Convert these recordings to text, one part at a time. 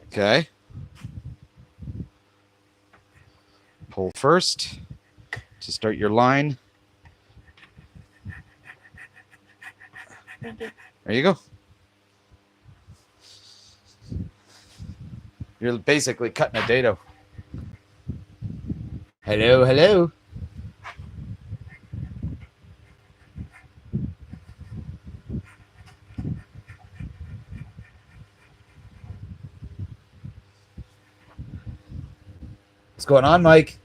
Okay. Pull first to start your line. There you go. You're basically cutting a dado. Hello, hello. What's going on, Mike?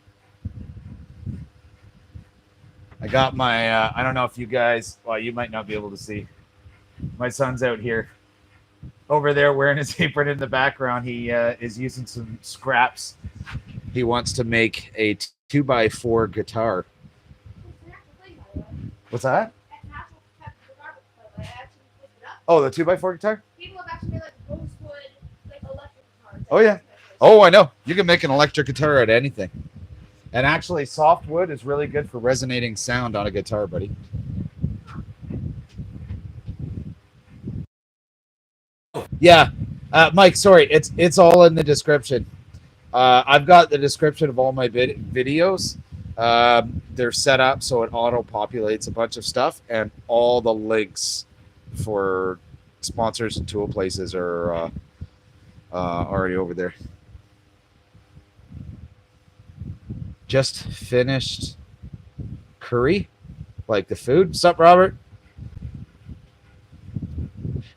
I got my, I don't know if you guys, well, you might not be able to see. My son's out here. Over there wearing his apron in the background. He is using some scraps. He wants to make a 2x4 guitar. What's that? Oh, the 2x4 guitar? People have actually made like rosewood, like electric guitars. Oh, yeah. Oh, I know. You can make an electric guitar out of anything. And actually, softwood is really good for resonating sound on a guitar, buddy. Yeah, Mike. Sorry, it's all in the description. I've got the description of all my videos. They're set up so it auto-populates a bunch of stuff, and all the links for sponsors and tool places are already over there. Just finished curry, like the food. Sup, Robert?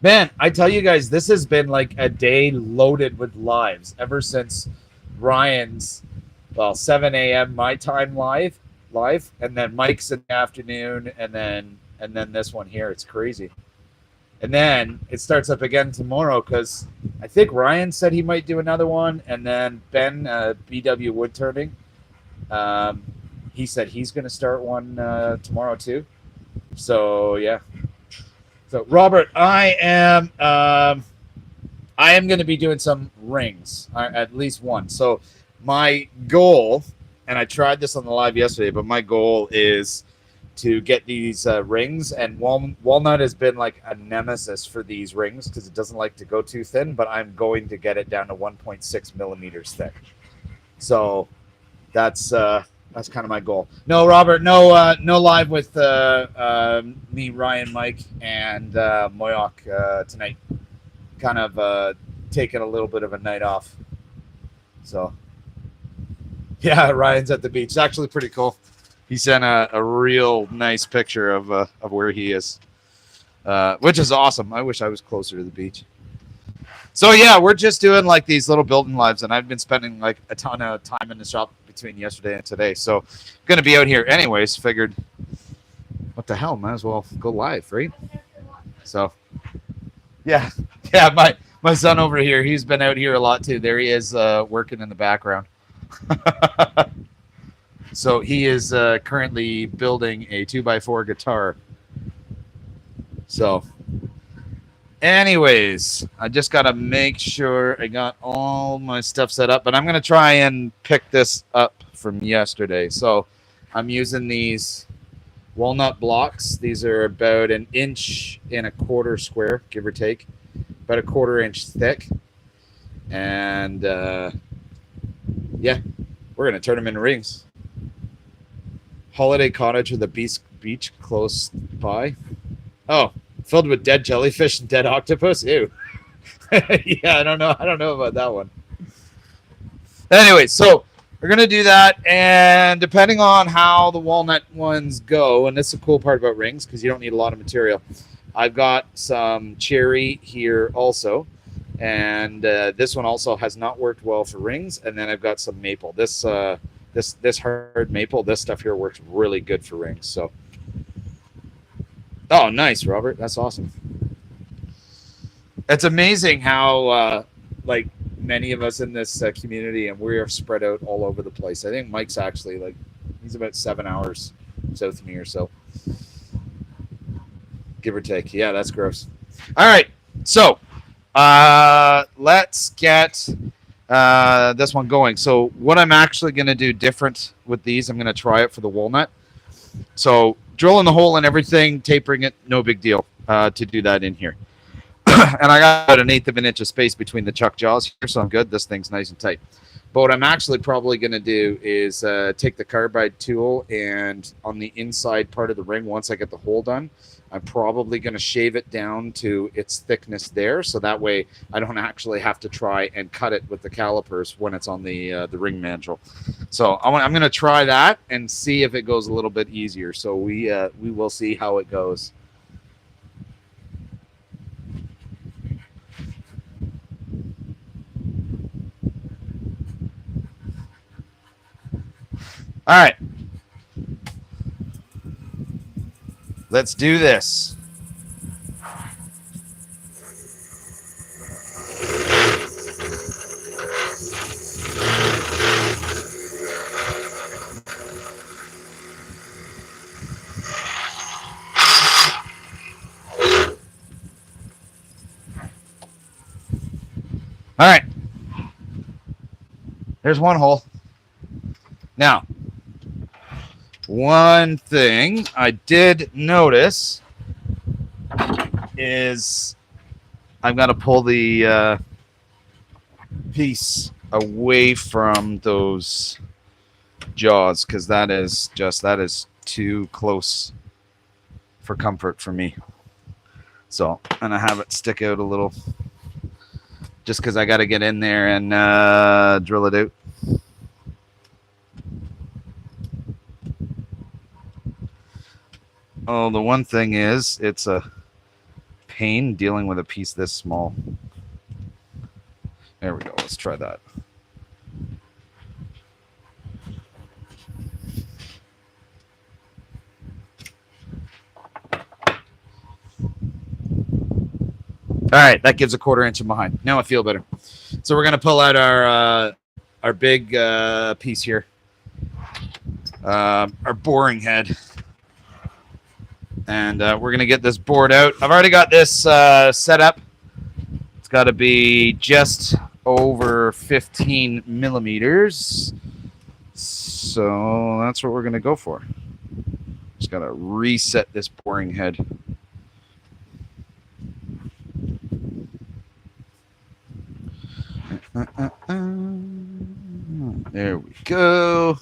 Man, I tell you guys, this has been like a day loaded with lives ever since Ryan's, 7 a.m. my time live, and then Mike's in the afternoon, and then this one here. It's crazy. And then it starts up again tomorrow because I think Ryan said he might do another one, and then Ben, BW Wood Turning, he said he's going to start one tomorrow too. So yeah. So Robert, I am going to be doing some rings, at least one. So my goal, and I tried this on the live yesterday, but my goal is to get these rings, and walnut has been like a nemesis for these rings because it doesn't like to go too thin, but I'm going to get it down to 1.6 millimeters thick. So that's kind of my goal. No, Robert, no live with me, Ryan, Mike, and Moyoc tonight. Kind of taking a little bit of a night off. So, yeah, Ryan's at the beach. It's actually pretty cool. He sent a real nice picture of where he is, which is awesome. I wish I was closer to the beach. So, yeah, we're just doing like these little building lives, and I've been spending like a ton of time in the shop between yesterday and today. So, going to be out here anyways. Figured, what the hell? Might as well go live, right? So, yeah. My son over here, he's been out here a lot too. There he is working in the background. So he is currently building a 2x4 guitar. So anyways, I just got to make sure I got all my stuff set up. But I'm going to try and pick this up from yesterday. So I'm using these walnut blocks. These are about 1.25 inches square, give or take. About 1/4 inch thick. And yeah, we're going to turn them into rings. Holiday cottage with a beach close by. Oh, filled with dead jellyfish and dead octopus. Ew. Yeah, I don't know about that one. Anyway, so we're gonna do that, and depending on how the walnut ones go, and this is the cool part about rings because you don't need a lot of material. I've got some cherry here also, and this one also has not worked well for rings. And then I've got some maple. This hard maple, this stuff here works really good for rings. So, oh, nice, Robert. That's awesome. It's amazing how like many of us in this community, and we are spread out all over the place. I think Mike's actually he's about 7 hours south of me or so, give or take. Yeah, that's gross. All right, so let's get this one going. So what I'm actually going to do different with these, I'm going to try it for the walnut. So drilling the hole and everything, tapering it, no big deal to do that in here. And I got about 1/8 of an inch of space between the chuck jaws here, so I'm good. This thing's nice and tight. But what I'm actually probably going to do is take the carbide tool, and on the inside part of the ring, once I get the hole done, I'm probably going to shave it down to its thickness there, so that way I don't actually have to try and cut it with the calipers when it's on the ring mandrel. So I'm going to try that and see if it goes a little bit easier. So we will see how it goes. All right. Let's do this. All right. There's one hole. Now, one thing I did notice is I've got to pull the piece away from those jaws, because that is too close for comfort for me. So I'm gonna have it stick out a little, just because I got to get in there and drill it out. Oh, the one thing is, it's a pain dealing with a piece this small. There we go. Let's try that. All right, that gives a 1/4 inch in behind. Now I feel better. So we're gonna pull out our big piece here, our boring head, and we're gonna get this bored out. I've already got this set up. It's got to be just over 15 millimeters. So that's what we're gonna go for. Just gotta reset this boring head. There we go.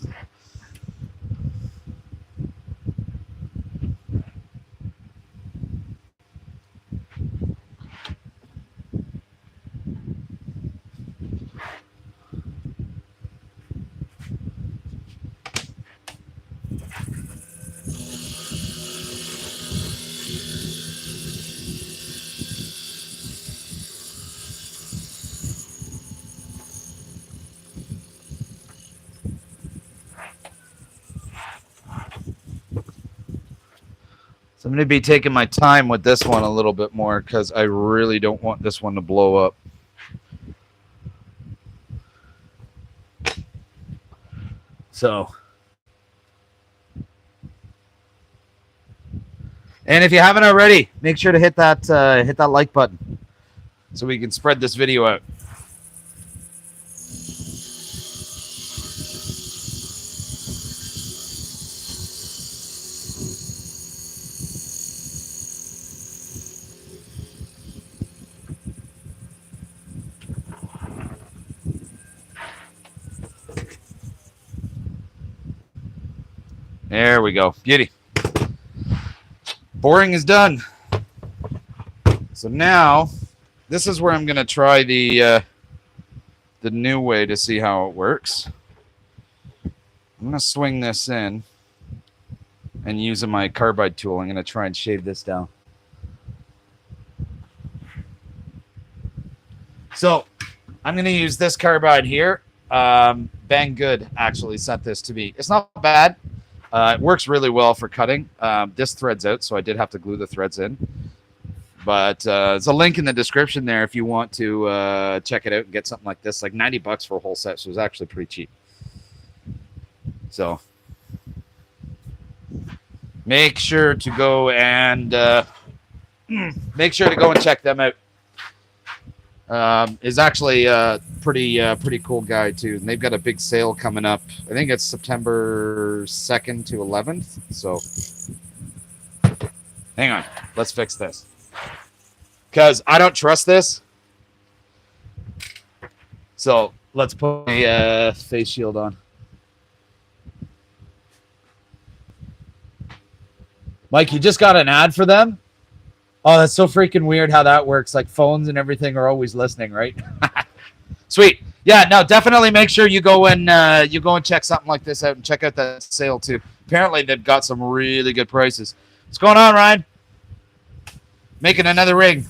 So I'm going to be taking my time with this one a little bit more, because I really don't want this one to blow up. So, and if you haven't already, make sure to hit that like button so we can spread this video out. There we go. Beauty. Boring is done. So now, this is where I'm going to try the new way to see how it works. I'm going to swing this in, and using my carbide tool, I'm going to try and shave this down. So I'm going to use this carbide here. Bang Good actually sent this to me. It's not bad. It works really well for cutting. This threads out, so I did have to glue the threads in. But there's a link in the description there if you want to check it out and get something like this. Like $90 for a whole set, so it was actually pretty cheap. So make sure to go and check them out. Is actually a pretty cool guy too, and they've got a big sale coming up. I think it's September 2nd to 11th. So hang on, let's fix this. because I don't trust this. So let's put a face shield on. Mike, you just got an ad for them? Oh, that's so freaking weird how that works. Like phones and everything are always listening, right? Sweet. Yeah, no, definitely make sure you go and check something like this out and check out that sale too. Apparently they've got some really good prices. What's going on, Ryan? Making another ring.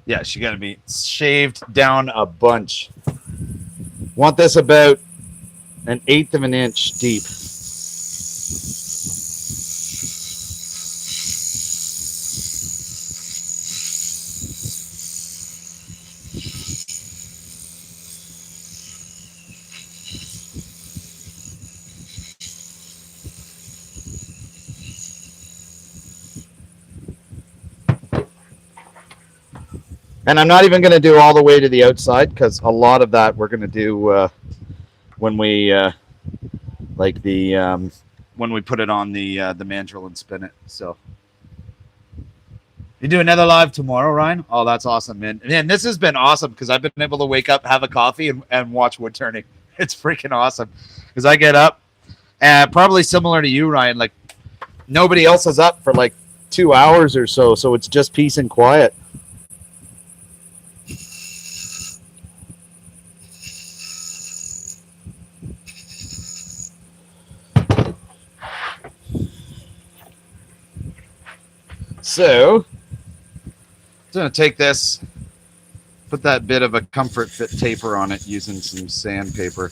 Yeah, she's gonna be shaved down a bunch. Want this about 1/8 of an inch deep. And I'm not even going to do all the way to the outside because a lot of that we're going to do when we when we put it on the mandrel and spin it. So you do another live tomorrow, Ryan? Oh, that's awesome, man. And this has been awesome because I've been able to wake up, have a coffee, and watch wood turning. It's freaking awesome because I get up and probably similar to you, Ryan. Like nobody else is up for like 2 hours or so, so it's just peace and quiet. So, I'm going to take this, put that bit of a comfort fit taper on it using some sandpaper.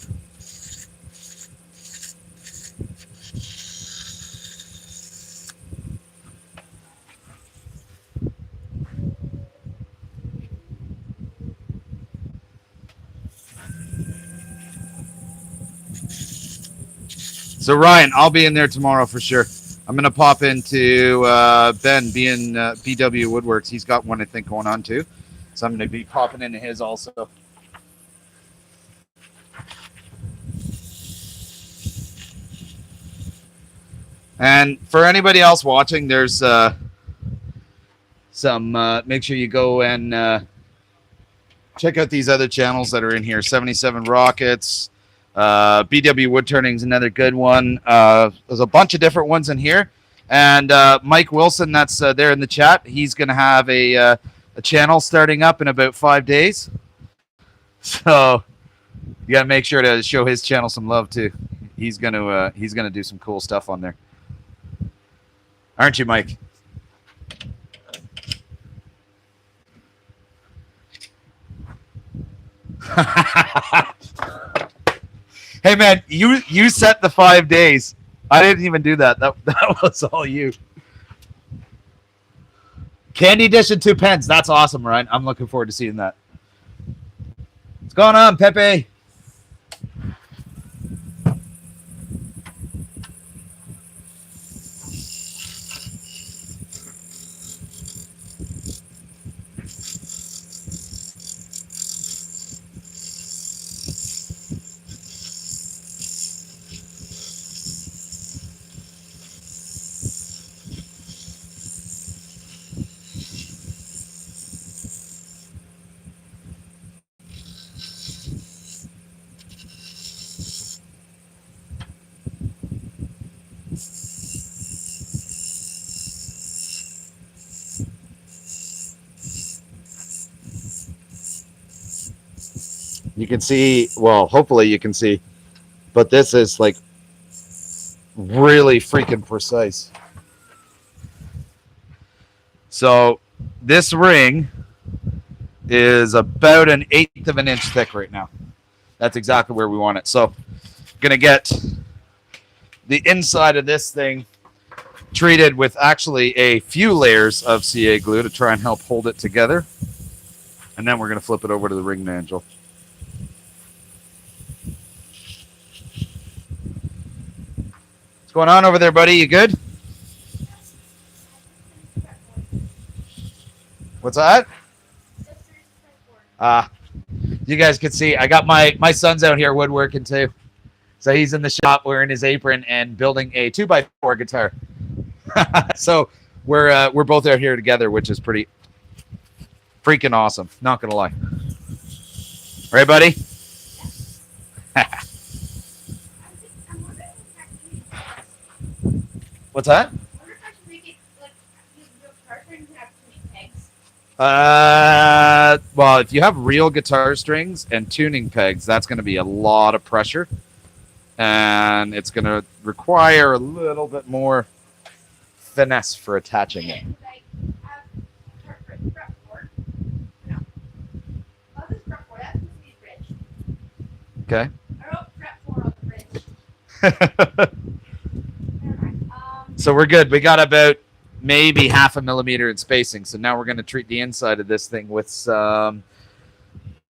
So, Ryan, I'll be in there tomorrow for sure. I'm going to pop into Ben being BW Woodworks. He's got one, I think, going on too. So I'm going to be popping into his also. And for anybody else watching, there's some, make sure you go and check out these other channels that are in here. 77 Rockets, BW Wood Turning is another good one. There's a bunch of different ones in here. And Mike Wilson, that's there in the chat. He's going to have a channel starting up in about 5 days. So you got to make sure to show his channel some love too. He's gonna do some cool stuff on there, aren't you, Mike? Hey man, you set the 5 days. I didn't even do that. That was all you. Candy dish and 2 pens. That's awesome, Ryan. I'm looking forward to seeing that. What's going on, Pepe? You can see, well, hopefully you can see, but this is like really freaking precise. So this ring is about 1/8 of an inch thick right now. That's exactly where we want it. So gonna get the inside of this thing treated with actually a few layers of CA glue to try and help hold it together. And then we're going to flip it over to the ring mandrel. What's going on over there, buddy? You good? What's that? You guys can see I got my son's out here woodworking too. So he's in the shop wearing his apron and building a 2x4 guitar. So we're both out here together, which is pretty freaking awesome. Not gonna lie. Right, buddy? What's that? Well, if you have real guitar strings and tuning pegs, that's going to be a lot of pressure, and it's going to require a little bit more finesse for attaching it. Okay. So we're good. We got about maybe 0.5 millimeter in spacing. So now we're going to treat the inside of this thing with some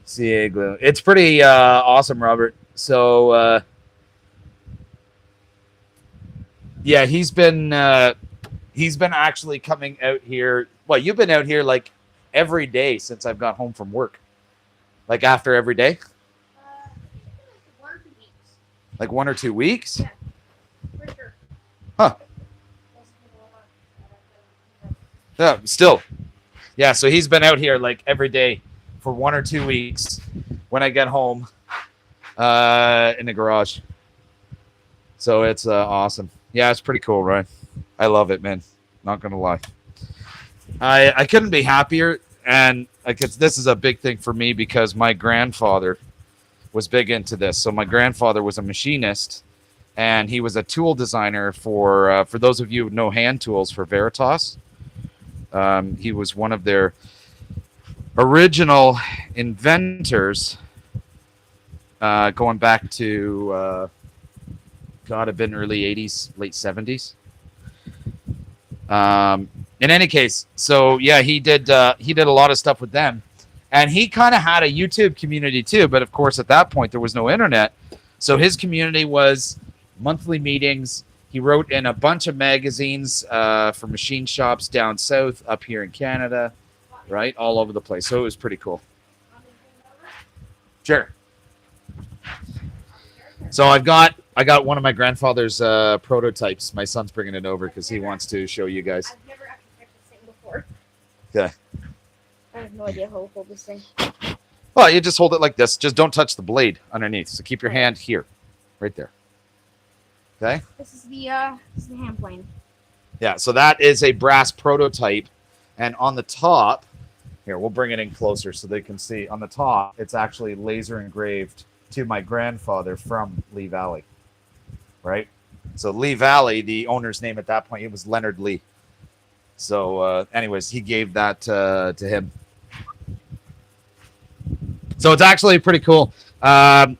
CA glue. It's pretty awesome, Robert. So yeah, he's been actually coming out here. Well, you've been out here like every day since I've got home from work. Like after every day? 1 or 2 weeks. Like 1 or 2 weeks? Yeah, for sure. Huh. Yeah, still. Yeah, so he's been out here like every day for 1 or 2 weeks when I get home in the garage. So it's awesome. Yeah, it's pretty cool, right? I love it, man. Not going to lie. I couldn't be happier. And this is a big thing for me because my grandfather was big into this. So my grandfather was a machinist, and he was a tool designer for those of you who know hand tools for Veritas. He was one of their original inventors, going back to gotta have been early 80s, late 70s. In any case, so yeah, he did a lot of stuff with them, and he kind of had a YouTube community too. But of course, at that point, there was no internet, so his community was monthly meetings. He wrote in a bunch of magazines for machine shops down south, up here in Canada, right, all over the place. So it was pretty cool. Sure. So I got one of my grandfather's prototypes. My son's bringing it over because he wants to show you guys. I've never actually tried this thing before. Okay. I have no idea how to hold this thing. Well, you just hold it like this. Just don't touch the blade underneath. So keep your hand here, right there. Okay. This is the hand plane. Yeah. So that is a brass prototype, and on the top, here we'll bring it in closer so they can see. On the top, it's actually laser engraved to my grandfather from Lee Valley. Right. So Lee Valley, the owner's name at that point, it was Leonard Lee. So, anyways, he gave that to him. So it's actually pretty cool.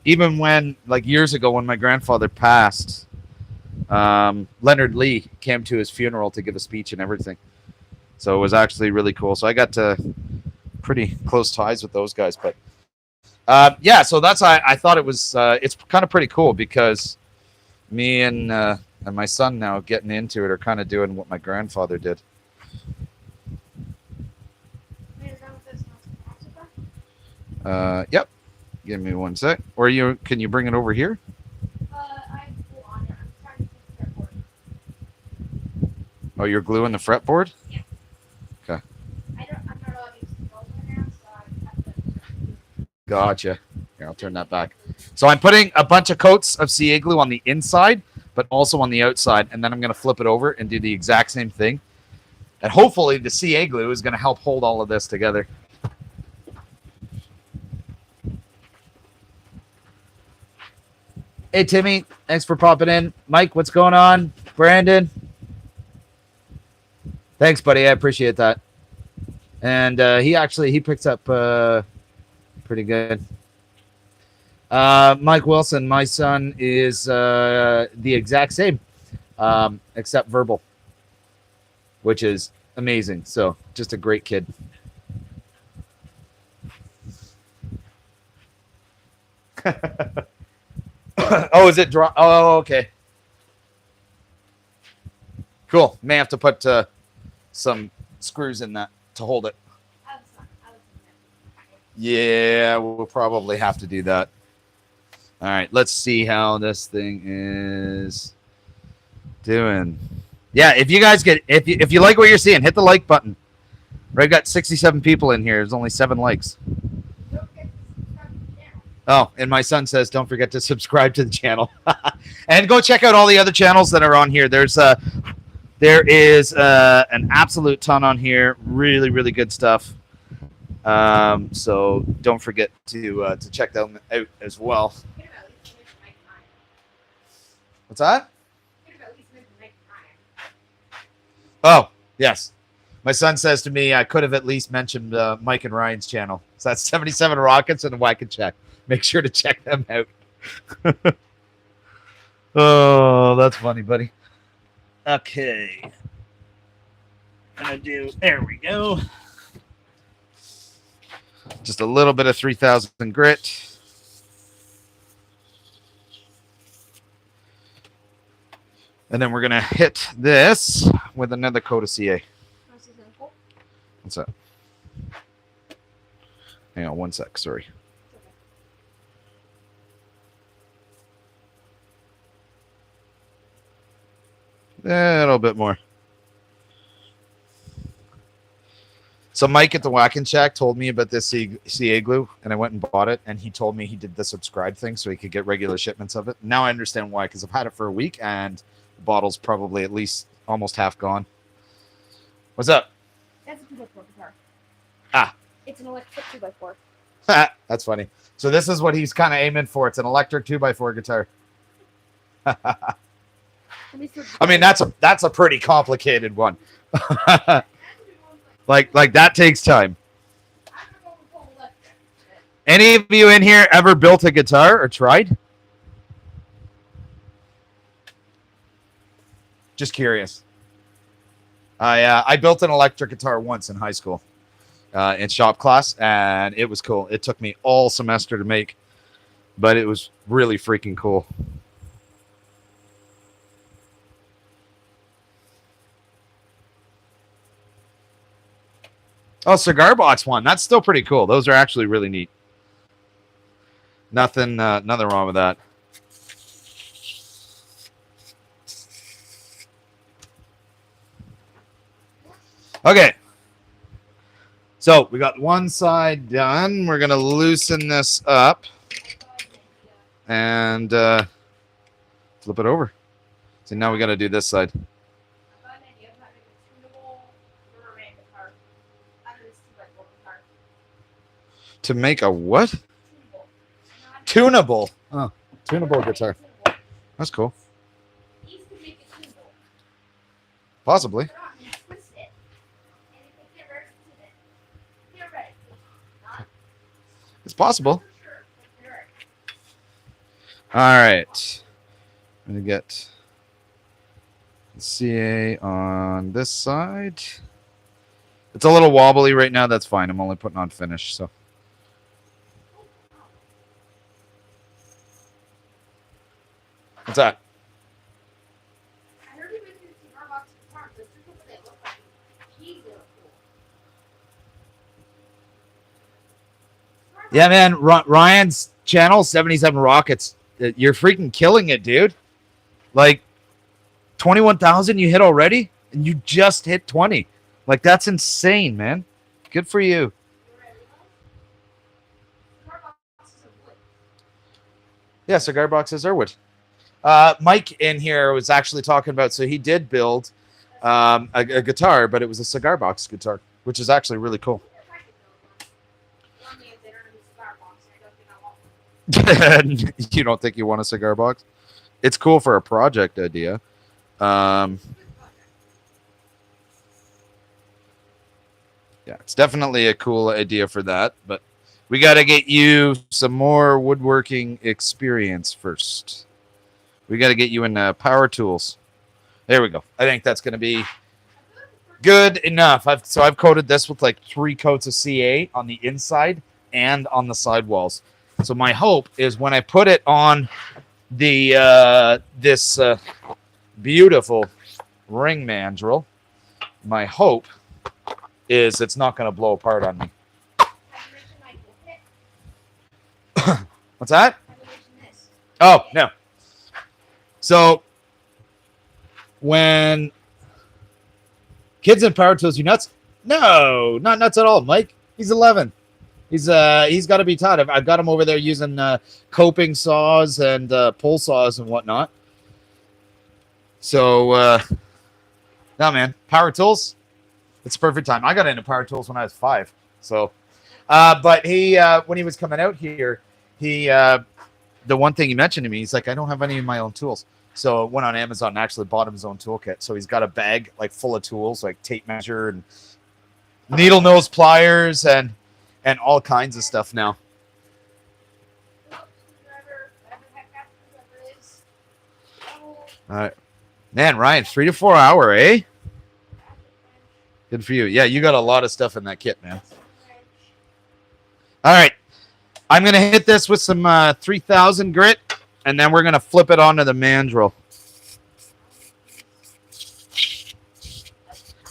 Even when, like years ago, when my grandfather passed, Leonard Lee came to his funeral to give a speech and everything. So it was actually really cool. So I got pretty close ties with those guys. But yeah, so that's I thought it was it's kind of pretty cool because me and my son now getting into it are kind of doing what my grandfather did. Yep. Give me 1 sec. Or can you bring it over here? I glue on it. I'm trying to fix the fretboard. Oh, you're gluing the fretboard? Yeah. Okay. I'm not allowed to use the glue right now, so I have to. Gotcha. Here, I'll turn that back. So I'm putting a bunch of coats of CA glue on the inside, but also on the outside, and then I'm going to flip it over and do the exact same thing. And hopefully the CA glue is going to help hold all of this together. Hey, Timmy. Thanks for popping in. Mike, what's going on? Brandon. Thanks, buddy. I appreciate that. And he picks up pretty good. Mike Wilson, my son is the exact same, except verbal, which is amazing. So just a great kid. Oh, is it draw? Oh, okay. Cool. May have to put some screws in that to hold it. Yeah, we'll probably have to do that. All right, let's see how this thing is doing. Yeah, if you guys get if you like what you're seeing, hit the like button. I've got 67 people in here. There's only 7 likes. Oh, and my son says, don't forget to subscribe to the channel. And go check out all the other channels that are on here. There is an absolute ton on here. Really, really good stuff. So don't forget to check them out as well. What's that? Oh, yes. My son says to me, I could have at least mentioned Mike and Ryan's channel. So that's 77 Rockets and Whack and Check. Make sure to check them out. Oh, that's funny, buddy. Okay. Gonna do, there we go. Just a little bit of 3000 grit. And then we're gonna hit this with another coat of CA. What's that? Hang on one sec, sorry. A little bit more. So Mike at the Whack and Shack told me about this CA glue, and I went and bought it, and he told me he did the subscribe thing so he could get regular shipments of it. Now I understand why, because I've had it for a week, and the bottle's probably at least almost half gone. What's up? That's a 2x4 guitar. Ah. It's an electric 2x4. That's funny. So this is what he's kind of aiming for. It's an electric 2x4 guitar. I mean, that's a pretty complicated one. like that takes time. Any of you in here ever built a guitar or tried? Just curious. I built an electric guitar once in high school, in shop class, and it was cool. It took me all semester to make, but it was really freaking cool. Oh, cigar box one. That's still pretty cool. Those are actually really neat. Nothing wrong with that. Okay. So we got one side done. We're going to loosen this up and flip it over. So now we got to do this side. To make a what? Tunable. Oh, tunable guitar. That's cool. Possibly. It's possible. All right. I'm going to get CA on this side. It's a little wobbly right now. That's fine. I'm only putting on finish, so. What's that? Yeah, man. Ryan's channel, 77 Rockets. You're freaking killing it, dude. Like, 21,000 you hit already? And you just hit 20. Like, that's insane, man. Good for you. Yeah, cigar boxes are wood. Mike in here was actually talking about, so he did build a guitar, but it was a cigar box guitar, which is actually really cool. You don't think you want a cigar box? It's cool for a project idea. Yeah, it's definitely a cool idea for that, but We got to get you some more woodworking experience first. We got to get you in power tools. There we go. I think that's going to be good enough. I've coated this with like 3 coats of CA on the inside and on the sidewalls. So my hope is when I put it on the this beautiful ring mandrel, my hope is it's not going to blow apart on me. What's that? Oh, no. So when kids in power tools, you nuts? No, not nuts at all, Mike. He's 11. He's got to be taught. I've got him over there using coping saws and pull saws and whatnot. So, no, man, power tools. It's a perfect time. I got into power tools when I was 5. So, but he when he was coming out here, he the one thing he mentioned to me, he's like, I don't have any of my own tools. So went on Amazon and actually bought him his own toolkit. So he's got a bag like full of tools, like tape measure and needle nose pliers and all kinds of stuff now. All right, man, Ryan, 3 to 4 hour, eh? Good for you. Yeah, you got a lot of stuff in that kit, man. All right, I'm gonna hit this with some 3000 grit, and then we're gonna flip it onto the mandrel.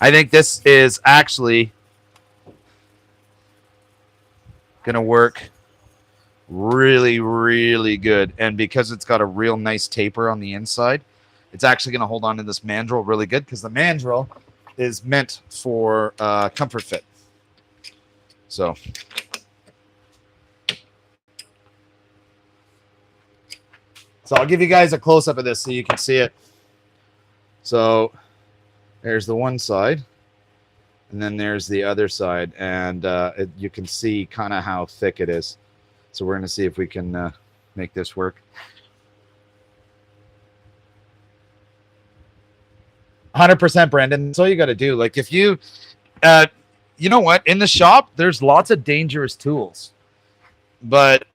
I think this is actually gonna work really, really good, and because it's got a real nice taper on the inside, it's actually gonna hold on to this mandrel really good because the mandrel is meant for comfort fit. So. So I'll give you guys a close-up of this so you can see it. So there's the one side, and then there's the other side, and you can see kind of how thick it is. So we're going to see if we can make this work. 100%, Brandon. That's all you got to do. Like if you, you know what? In the shop, there's lots of dangerous tools, but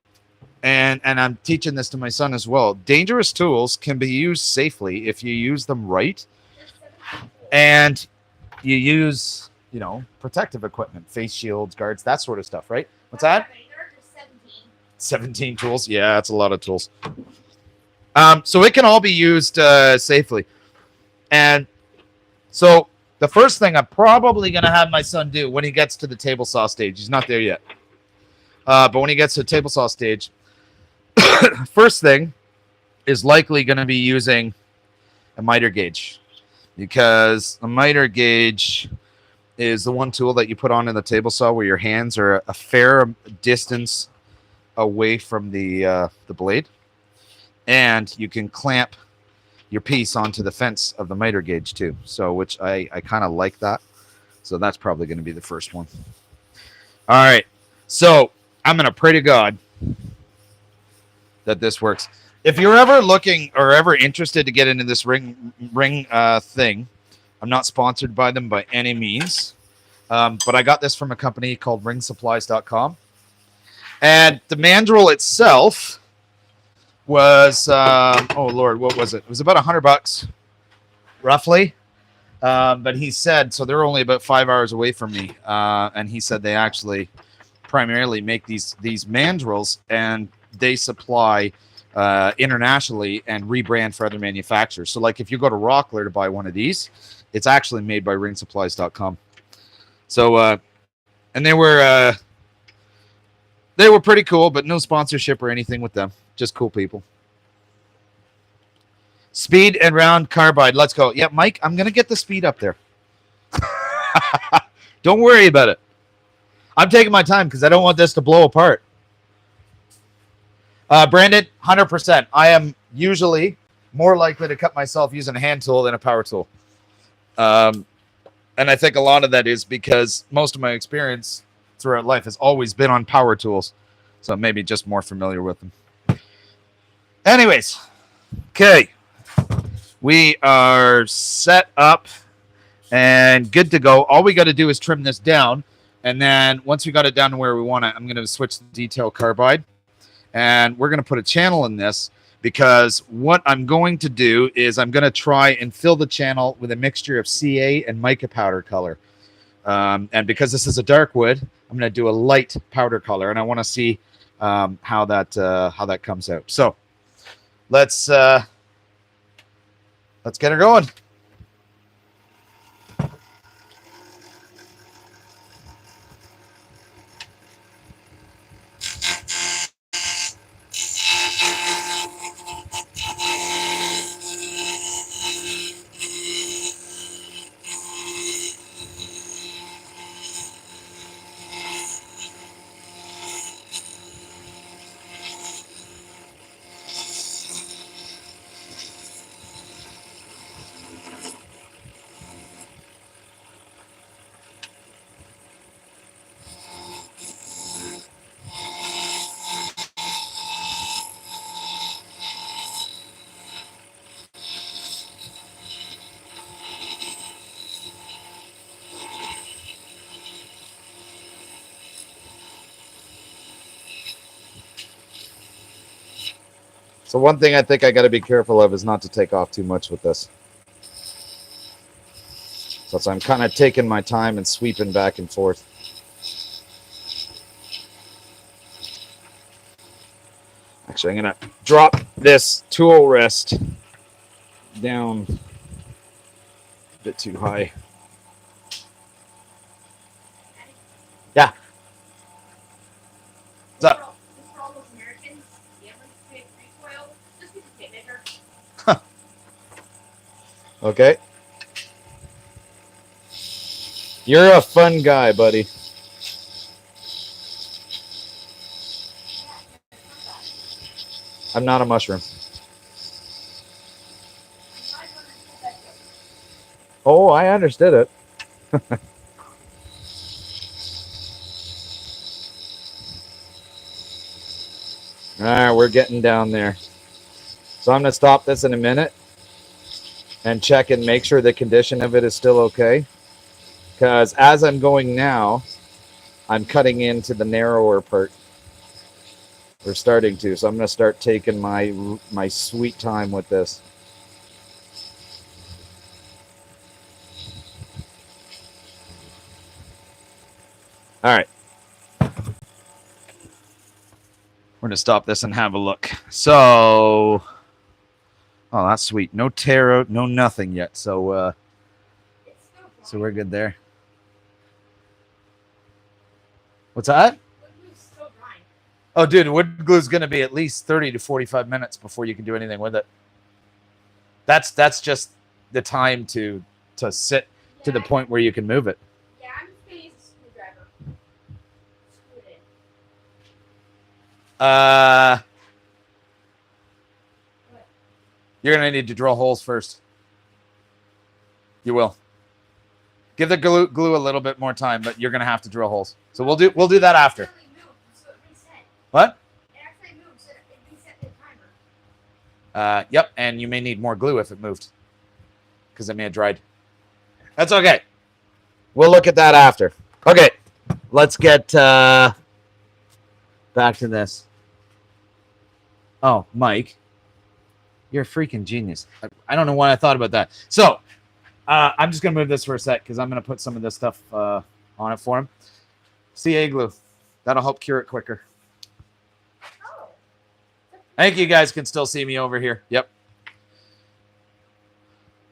and I'm teaching this to my son as well. Dangerous tools can be used safely if you use them right, and you use, you know, protective equipment, face shields, guards, that sort of stuff, right? What's that? 17 tools. Yeah, that's a lot of tools. So it can all be used safely. And so the first thing I'm probably going to have my son do when he gets to the table saw stage, he's not there yet. But when he gets to the table saw stage, first thing is likely going to be using a miter gauge, because a miter gauge is the one tool that you put on in the table saw where your hands are a fair distance away from the blade, and you can clamp your piece onto the fence of the miter gauge too. So, which I kind of like that. So that's probably going to be the first one. All right. So I'm going to pray to God that this works. If you're ever looking or ever interested to get into this ring thing, I'm not sponsored by them by any means, but I got this from a company called ringsupplies.com. And the mandrel itself was, oh Lord, what was it? It was about $100 roughly. But he said, so they're only about 5 hours away from me. And he said they actually primarily make these mandrels, and they supply internationally and rebrand for other manufacturers. So like if you go to Rockler to buy one of these, it's actually made by ringsupplies.com. So, and they were pretty cool, but no sponsorship or anything with them. Just cool people. Speed and round carbide. Let's go. Yeah, Mike, I'm going to get the speed up there. Don't worry about it. I'm taking my time because I don't want this to blow apart. Brandon, 100%. I am usually more likely to cut myself using a hand tool than a power tool. And I think a lot of that is because most of my experience throughout life has always been on power tools. So maybe just more familiar with them. Anyways, okay. We are set up and good to go. All we got to do is trim this down. And then once we got it down to where we want it, I'm going to switch to detail carbide. And we're going to put a channel in this because what I'm going to do is I'm going to try and fill the channel with a mixture of CA and mica powder color. And because this is a dark wood, I'm going to do a light powder color, and I want to see how that comes out. So let's get her going. So one thing I think I got to be careful of is not to take off too much with this. So I'm kind of taking my time and sweeping back and forth. Actually, I'm going to drop this tool rest down a bit too high. Yeah. What's up? For all those Americans, the Emirates recoil, just get the tape measure. Okay. You're a fun guy, buddy. I'm not a mushroom. Oh, I understood it. All right, we're getting down there. So I'm going to stop this in a minute and check and make sure the condition of it is still okay. Because as I'm going now, I'm cutting into the narrower part. We're starting to. So I'm going to start taking my sweet time with this. All right. We're going to stop this and have a look. So, oh, that's sweet. No tear out, no nothing yet. So we're good there. What's that? Oh, dude, wood glue is going to be at least 30 to 45 minutes before you can do anything with it. That's just the time to sit to the point where you can move it. Yeah, I'm just going to use a screwdriver. Screw it in. You're going to need to drill holes first. You will. Give the glue a little bit more time, but you're going to have to drill holes. So we'll do that after. What? It actually moved, so it reset the timer. Yep, and you may need more glue if it moved, because it may have dried. That's okay. We'll look at that after. Okay, let's get back to this. Oh, Mike, you're a freaking genius. I don't know why I thought about that. So I'm just going to move this for a sec because I'm going to put some of this stuff on it for him. CA glue. That'll help cure it quicker. Oh. I think you guys can still see me over here. Yep.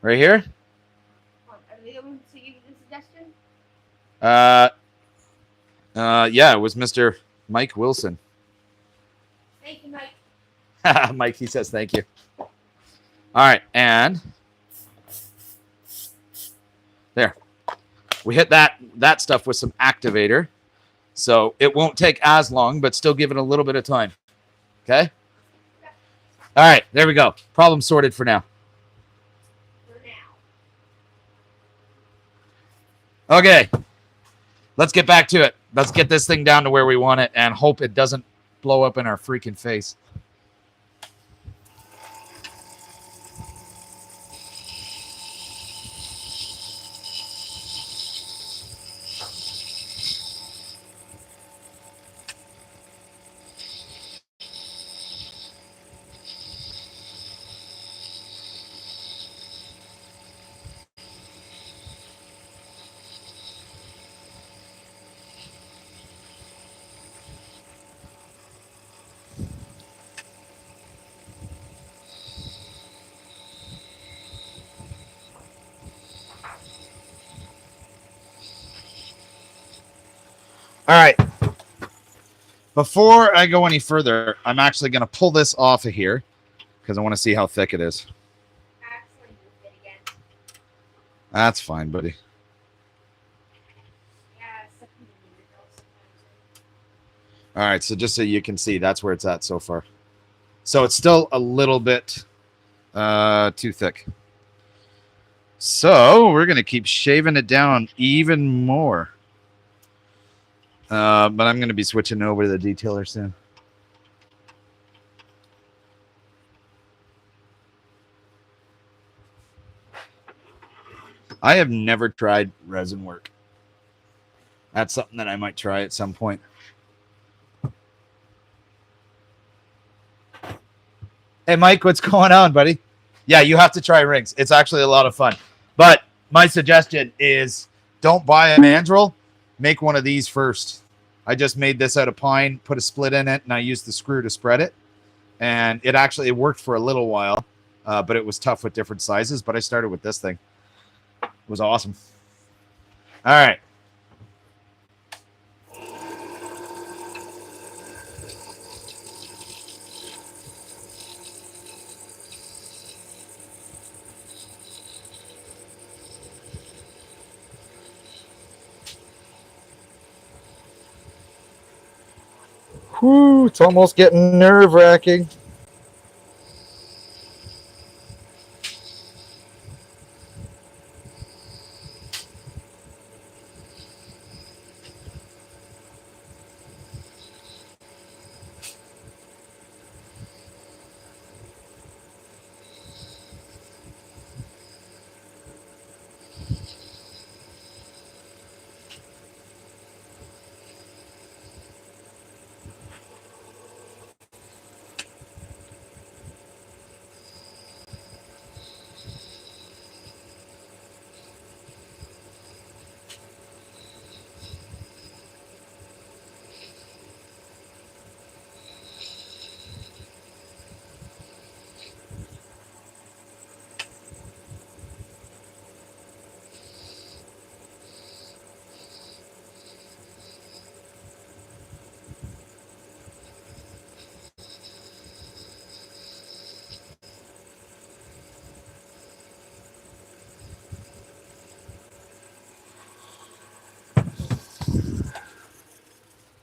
Right here? Are they able to give you the suggestion? Yeah, it was Mr. Mike Wilson. Thank you, Mike. Mike, he says thank you. All right, and there. We hit that stuff with some activator. So it won't take as long, but still give it a little bit of time. Okay? All right, there we go. Problem sorted for now. Okay. Let's get back to it. Let's get this thing down to where we want it and hope it doesn't blow up in our freaking face. All right. Before I go any further, I'm actually going to pull this off of here because I want to see how thick it is. Actually, move it again. That's fine, buddy. Yeah, it's something you need to know sometimes. All right, so just so you can see, that's where it's at so far. So it's still a little bit too thick. So we're going to keep shaving it down even more. But I'm going to be switching over to the detailer soon. I have never tried resin work. That's something that I might try at some point. Hey, Mike, what's going on, buddy? Yeah, you have to try rings. It's actually a lot of fun. But my suggestion is don't buy a mandrel. Make one of these first. I just made this out of pine, put a split in it, and I used the screw to spread it. And it worked for a little while, but it was tough with different sizes. But I started with this thing. It was awesome. All right. Whew, it's almost getting nerve-wracking.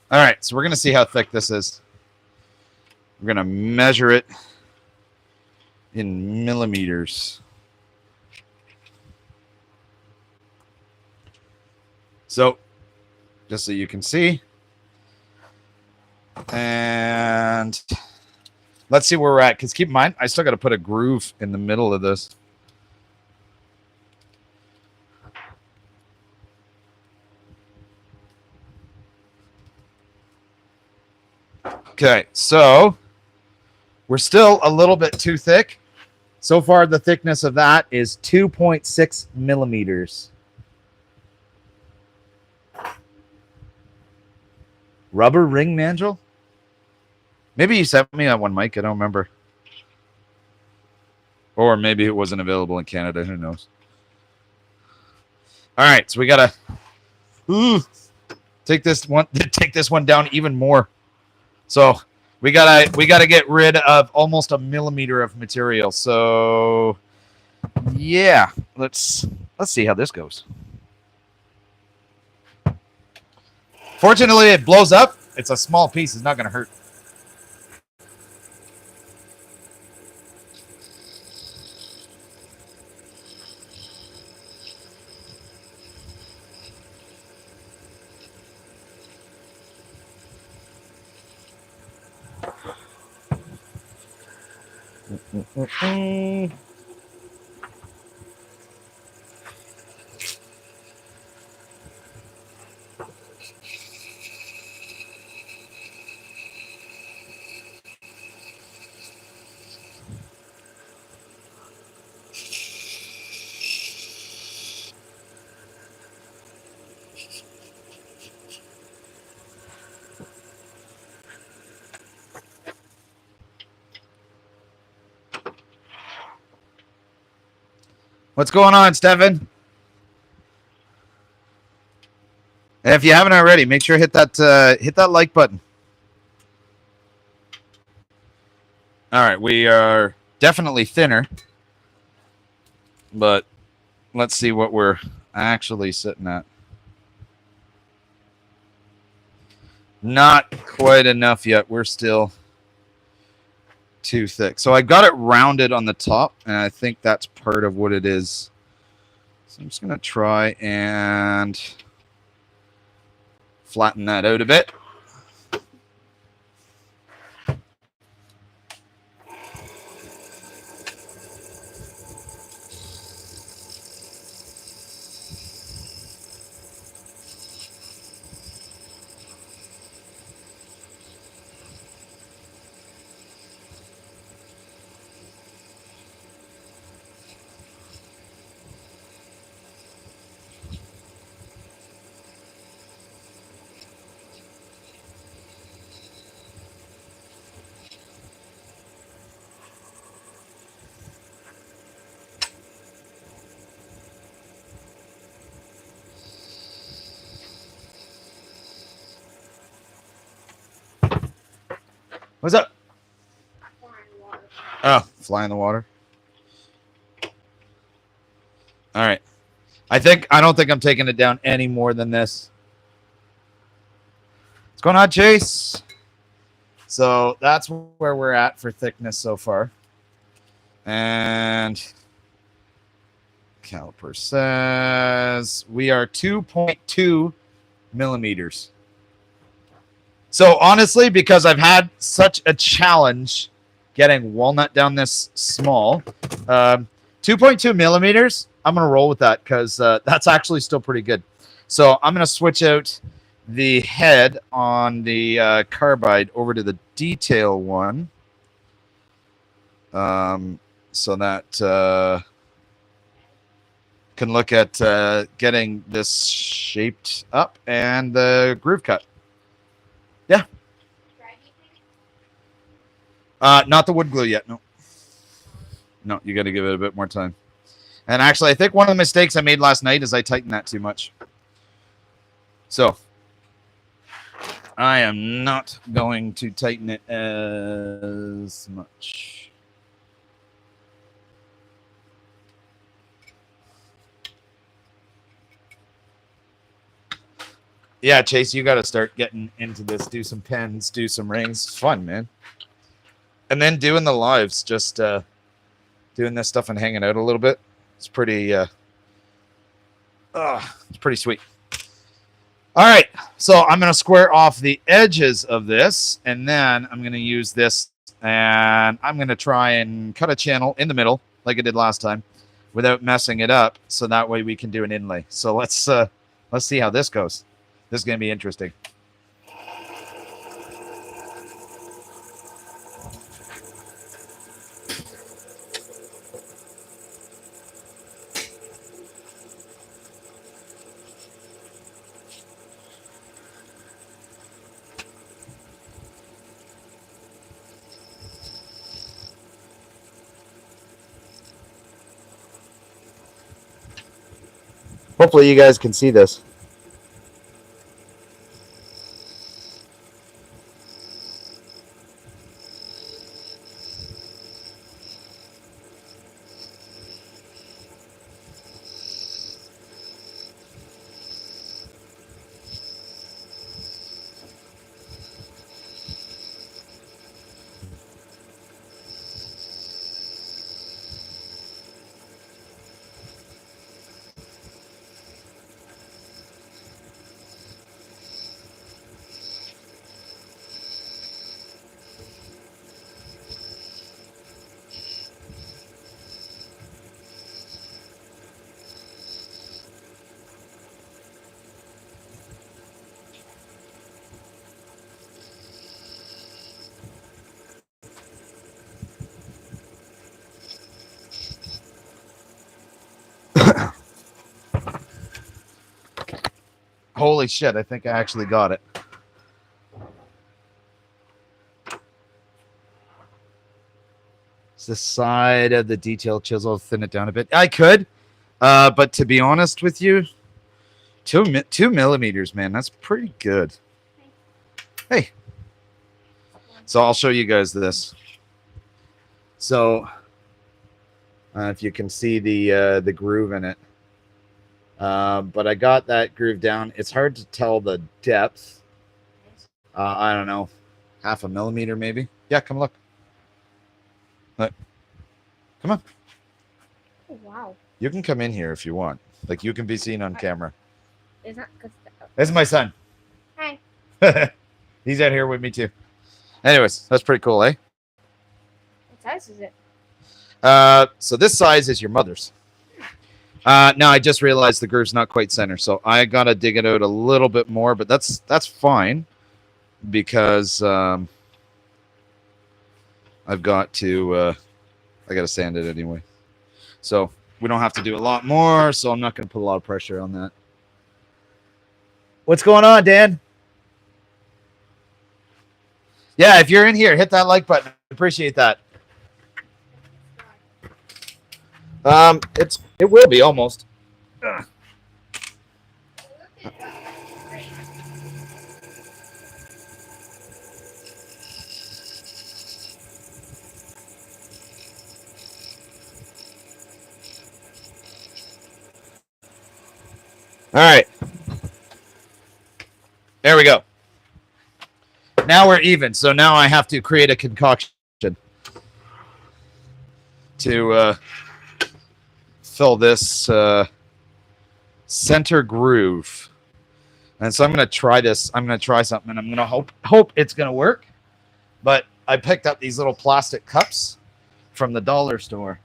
All right, so we're going to see how thick this is. We're going to measure it in millimeters. So, just so you can see. And let's see where we're at. Because keep in mind, I still got to put a groove in the middle of this. Okay, so we're still a little bit too thick. So far, the thickness of that is 2.6 millimeters. Rubber ring mandrel? Maybe you sent me that one, Mike. I don't remember. Or maybe it wasn't available in Canada. Who knows? All right, so we gotta take this one down even more. So we gotta get rid of almost a millimeter of material. So yeah, let's see how this goes. Fortunately, it blows up. It's a small piece. It's not gonna hurt. What's going on, Stefan? And if you haven't already, make sure hit that like button. All right, we are definitely thinner, but let's see what we're actually sitting at. Not quite enough yet. We're still too thick. So I got it rounded on the top, and I think that's part of what it is. So I'm just going to try and flatten that out a bit. What's up? Oh, fly in the water. All right. I don't think I'm taking it down any more than this. What's going on, Chase? So that's where we're at for thickness so far. And caliper says we are 2.2 millimeters. So honestly, because I've had such a challenge getting walnut down this small, 2.2 millimeters, I'm going to roll with that because that's actually still pretty good. So I'm going to switch out the head on the carbide over to the detail one. So that can look at getting this shaped up and the groove cut. Yeah. Not the wood glue yet. No. No, you got to give it a bit more time. And actually, I think one of the mistakes I made last night is I tightened that too much. So I am not going to tighten it as much. Yeah, Chase, you got to start getting into this. Do some pens, do some rings. It's fun, man. And then doing the lives, just doing this stuff and hanging out a little bit. It's pretty, it's pretty sweet. All right, so I'm going to square off the edges of this, and then I'm going to use this, and I'm going to try and cut a channel in the middle, like I did last time, without messing it up, so that way we can do an inlay. So let's see how this goes. This is going to be interesting. Hopefully you guys can see this. Holy shit, I think I actually got it. It's the side of the detail chisel, thin it down a bit. I could, but to be honest with you, 2 millimeters, man. That's pretty good. Hey. So I'll show you guys this. So if you can see the groove in it. But I got that groove down. It's hard to tell the depth. I don't know, 0.5 millimeter maybe. Yeah, come look. Look. Come on. Oh, wow. You can come in here if you want. Like, you can be seen on camera. Is that because? This is my son. Hi. He's out here with me too. Anyways, that's pretty cool, eh? What size is it? So this size is your mother's. Now I just realized the groove's not quite center, so I gotta dig it out a little bit more, but that's fine because I've got to I gotta sand it anyway. So we don't have to do a lot more, so I'm not gonna put a lot of pressure on that. What's going on, Dan? Yeah, if you're in here, hit that like button. Appreciate that. It will be almost. Ugh. All right. There we go. Now we're even. So now I have to create a concoction to fill this center groove. And so I'm going to try this. I'm going to try something, and I'm going to hope it's going to work. But I picked up these little plastic cups from the dollar store,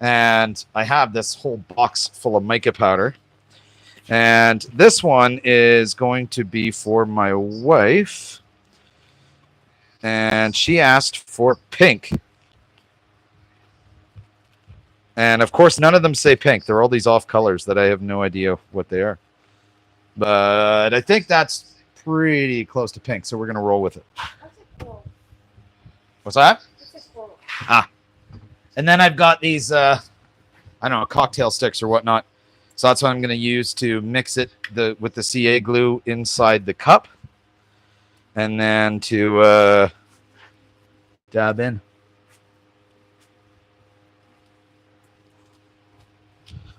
and I have this whole box full of mica powder. And this one is going to be for my wife. And she asked for pink. And of course, none of them say pink. They're all these off colors that I have no idea what they are. But I think that's pretty close to pink, so we're going to roll with it. What's that? Ah. And then I've got these, I don't know, cocktail sticks or whatnot. So that's what I'm going to use to mix it with the CA glue inside the cup. And then to dab in.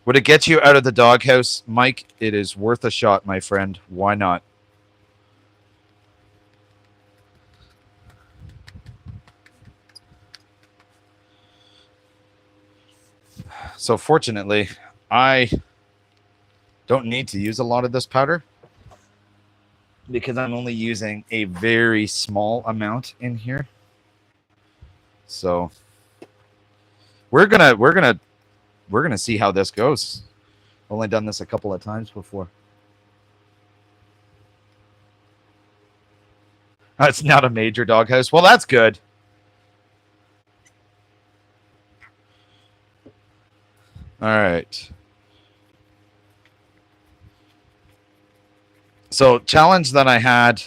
Would it get you out of the doghouse, Mike? It is worth a shot, my friend. Why not? So fortunately, I don't need to use a lot of this powder because I'm only using a very small amount in here. So we're gonna see how this goes. Only done this a couple of times before. It's not a major doghouse. Well, that's good. All right. So challenge that I had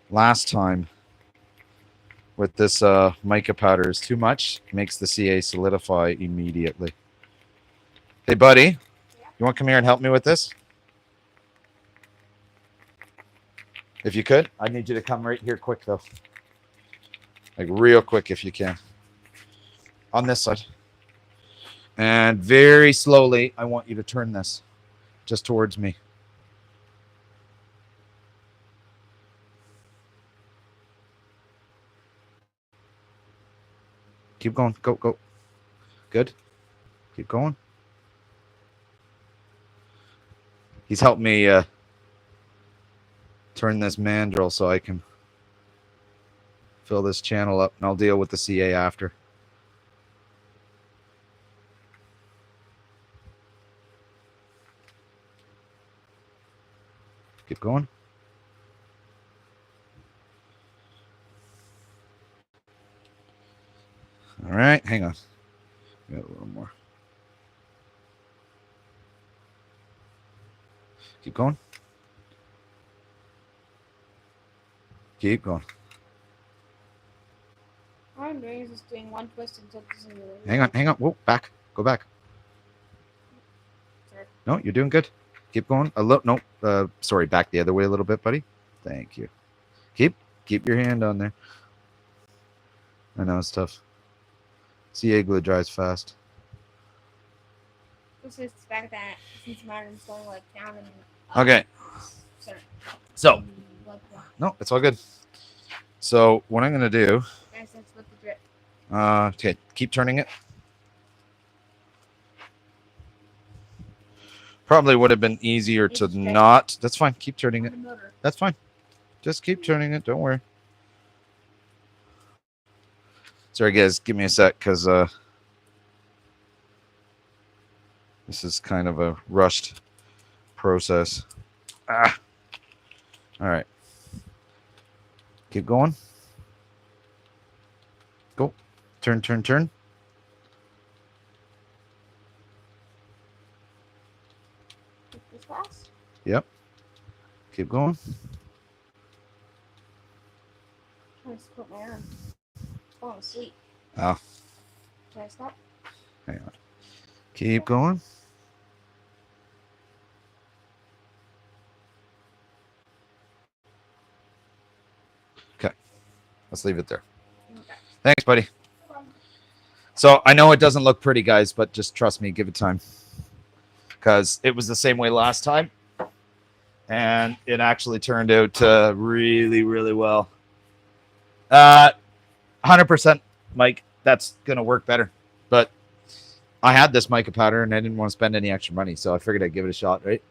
last time with this mica powder is too much. Makes the CA solidify immediately. Hey, buddy, you want to come here and help me with this? If you could, I need you to come right here quick, though. Like real quick if you can. On this side. And very slowly, I want you to turn this just towards me. Keep going. Go, go. Good. Keep going. He's helped me turn this mandrel so I can fill this channel up, and I'll deal with the CA after. Keep going. All right, hang on. Got a little more. Keep going. Keep going. All I'm doing is just doing one twist until it doesn't really. Hang on, hang on. Whoa, back. Go back. Sorry. No, you're doing good. Keep going. A little. No. Sorry. Back the other way a little bit, buddy. Thank you. Keep your hand on there. I know it's tough. CA glue dries fast. This is the fact that since mine is going like down and Okay. sorry. So Like that. no, it's all good. So what I'm gonna do? Guys, that's what the drip. Okay. Keep turning it. Probably would have been easier to It's straight. not. That's fine. Keep turning it. On the motor. That's fine. Just keep turning it. Don't worry. Sorry, guys. Give me a sec, because this is kind of a rushed process. Ah. All right. Keep going. Go. Turn, turn, turn. This fast? Yep. Keep going. I'm trying to put my arm. Falling asleep. Oh. Can I stop? Hang on. Keep going. Okay. Let's leave it there. Okay. Thanks, buddy. So I know it doesn't look pretty, guys, but just trust me. Give it time. Because it was the same way last time. And it actually turned out really, really well. 100%, Mike. That's going to work better. But I had this mica powder and I didn't want to spend any extra money. So I figured I'd give it a shot, right?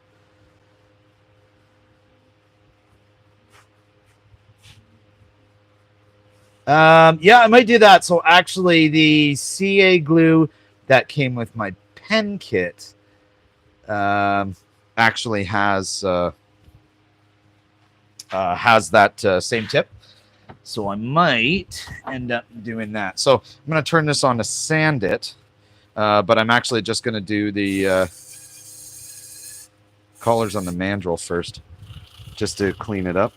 Yeah, I might do that. So actually the CA glue that came with my pen kit actually has that same tip. So I might end up doing that. So I'm going to turn this on to sand it. But I'm actually just going to do the collars on the mandrel first, just to clean it up.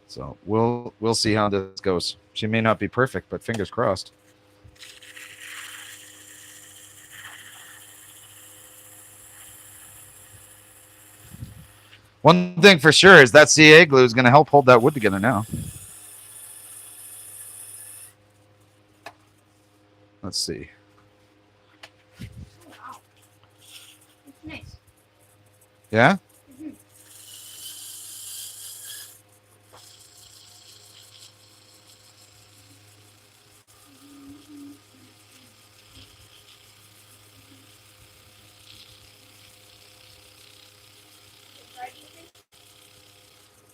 So we'll see how this goes. She may not be perfect, but fingers crossed. One thing for sure is that CA glue is going to help hold that wood together now. Let's see. Oh, wow. It's nice. Yeah? Mm-hmm.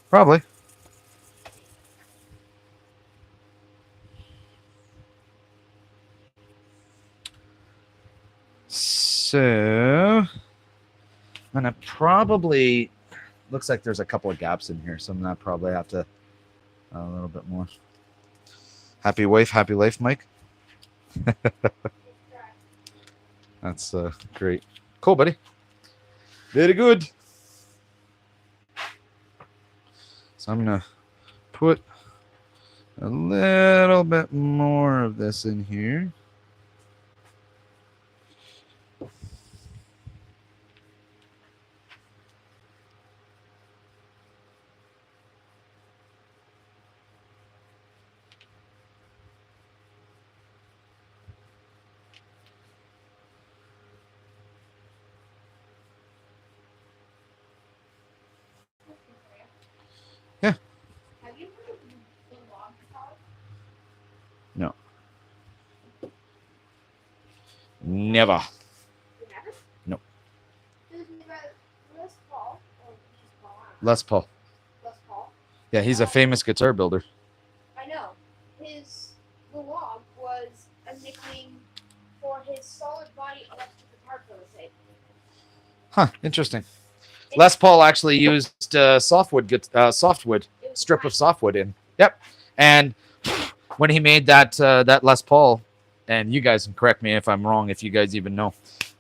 Probably. So I'm gonna probably, looks like there's a couple of gaps in here, so I'm gonna probably have to a little bit more. Happy life, Mike. That's great. Cool, buddy. Very good. So I'm gonna put a little bit more of this in here. Yeah. Have you heard of the log saw? No. Never. You never? No. There's Les Paul. Or Les Paul. Les Paul. Yeah, he's a famous guitar builder. I know. The log was a nickname for his solid body electric guitar for the sake. Huh, interesting. Les Paul actually used softwood strip of softwood in. Yep. And when he made that Les Paul, and you guys can correct me if I'm wrong, if you guys even know,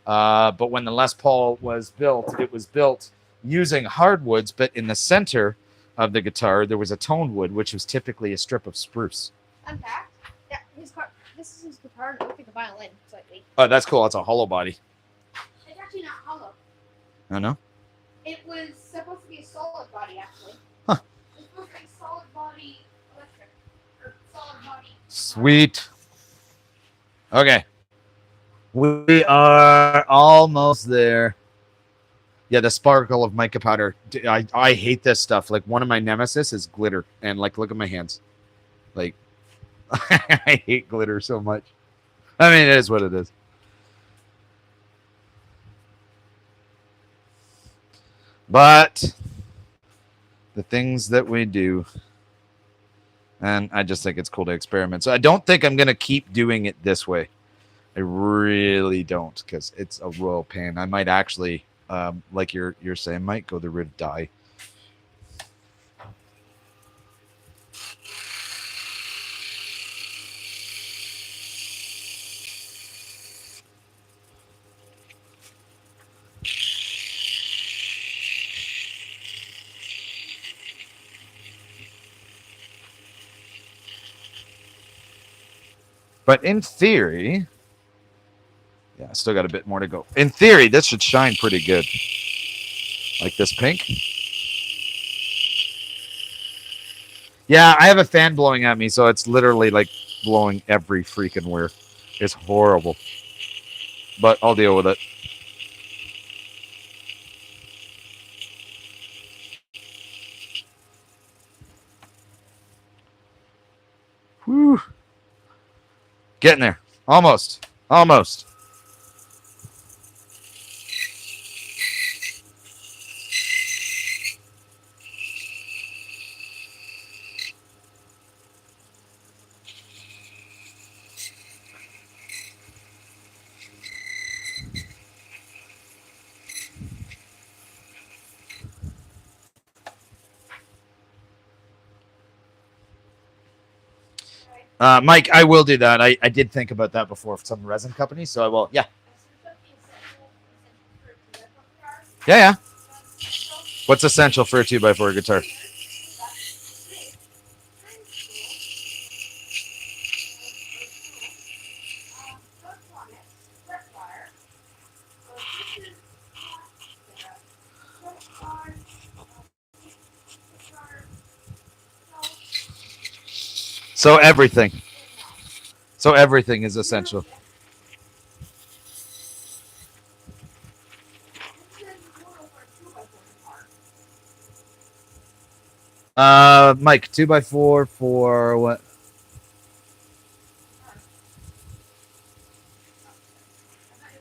but when the Les Paul was built, it was built using hardwoods, but in the center of the guitar there was a toned wood, which was typically a strip of spruce. Fun fact, this is his guitar. It looks like a violin slightly. Oh, that's cool. It's a hollow body. It's actually not hollow. I know. It was supposed to be a solid body, actually. Huh. It's supposed to be solid body electric. Or solid body. Sweet. Okay. We are almost there. Yeah, the sparkle of mica powder. I hate this stuff. Like, one of my nemesis is glitter. And, like, look at my hands. Like, I hate glitter so much. I mean, it is what it is. But the things that we do, and I just think it's cool to experiment. So I don't think I'm going to keep doing it this way. I really don't, because it's a royal pain. I might actually, like you're saying, Mike, go the route of dye. But in theory, yeah, I still got a bit more to go. In theory, this should shine pretty good. Like this pink. Yeah, I have a fan blowing at me, so it's literally like blowing every freaking where. It's horrible. But I'll deal with it. Whew. Getting there. Almost. Almost. Mike, I will do that. I did think about that before for some resin companies, so I will. Yeah. Yeah, yeah. What's essential for a 2x4 guitar? So everything. So everything is essential. Mike, 2x4 for what?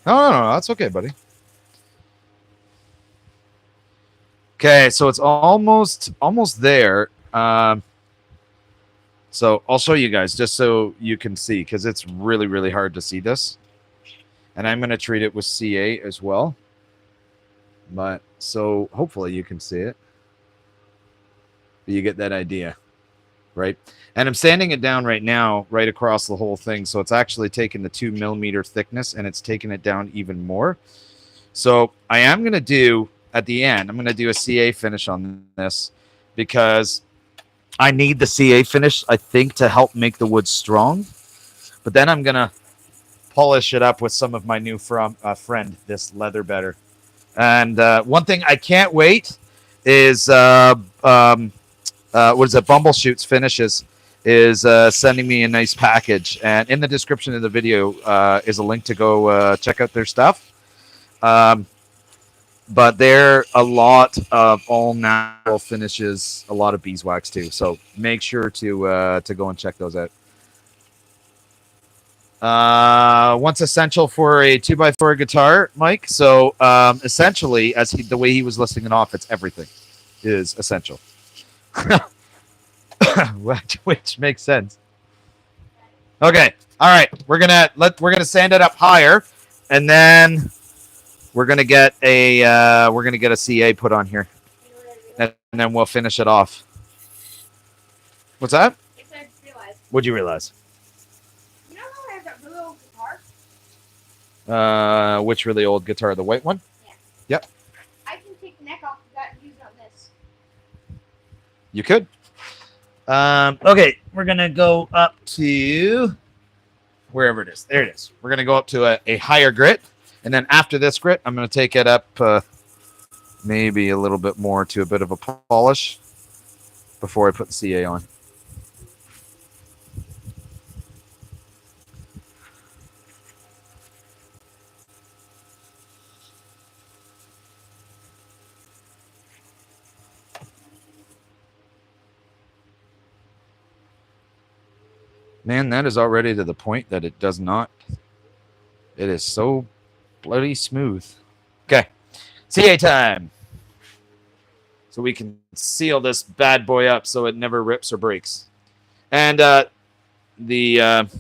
No, that's okay, buddy. Okay, so it's almost there. So I'll show you guys just so you can see, because it's really, really hard to see this. And I'm going to treat it with CA as well. But so hopefully you can see it. You get that idea, right? And I'm sanding it down right now, right across the whole thing. So it's actually taking the 2mm thickness and it's taking it down even more. So I am going to do, at the end, I'm going to do a CA finish on this because I need the CA finish, I think, to help make the wood strong. But then I'm going to polish it up with some of my new friend, this leather better. And one thing I can't wait is, what is it, Bumbleshoots Finishes is sending me a nice package. And in the description of the video is a link to go check out their stuff. But they're a lot of all natural finishes, a lot of beeswax too. So make sure to go and check those out. What's essential for a 2x4 guitar, Mike? So essentially, as the way he was listing it off, it's everything is essential, which makes sense. Okay, all right, we're gonna sand it up higher, and then we're gonna get a CA put on here, and then we'll finish it off. What's that? I just realized. What'd you realize? You know how I have that really old guitar? Which really old guitar? The white one? Yeah. Yep. I can take the neck off of that and use it on this. You could. Okay, we're gonna go up to wherever it is. There it is. We're going to go up to a higher grit. And then after this grit, I'm going to take it up maybe a little bit more to a bit of a polish before I put the CA on. Man, that is already to the point that it does not. It is so bloody smooth. Okay, CA time. So we can seal this bad boy up so it never rips or breaks. And the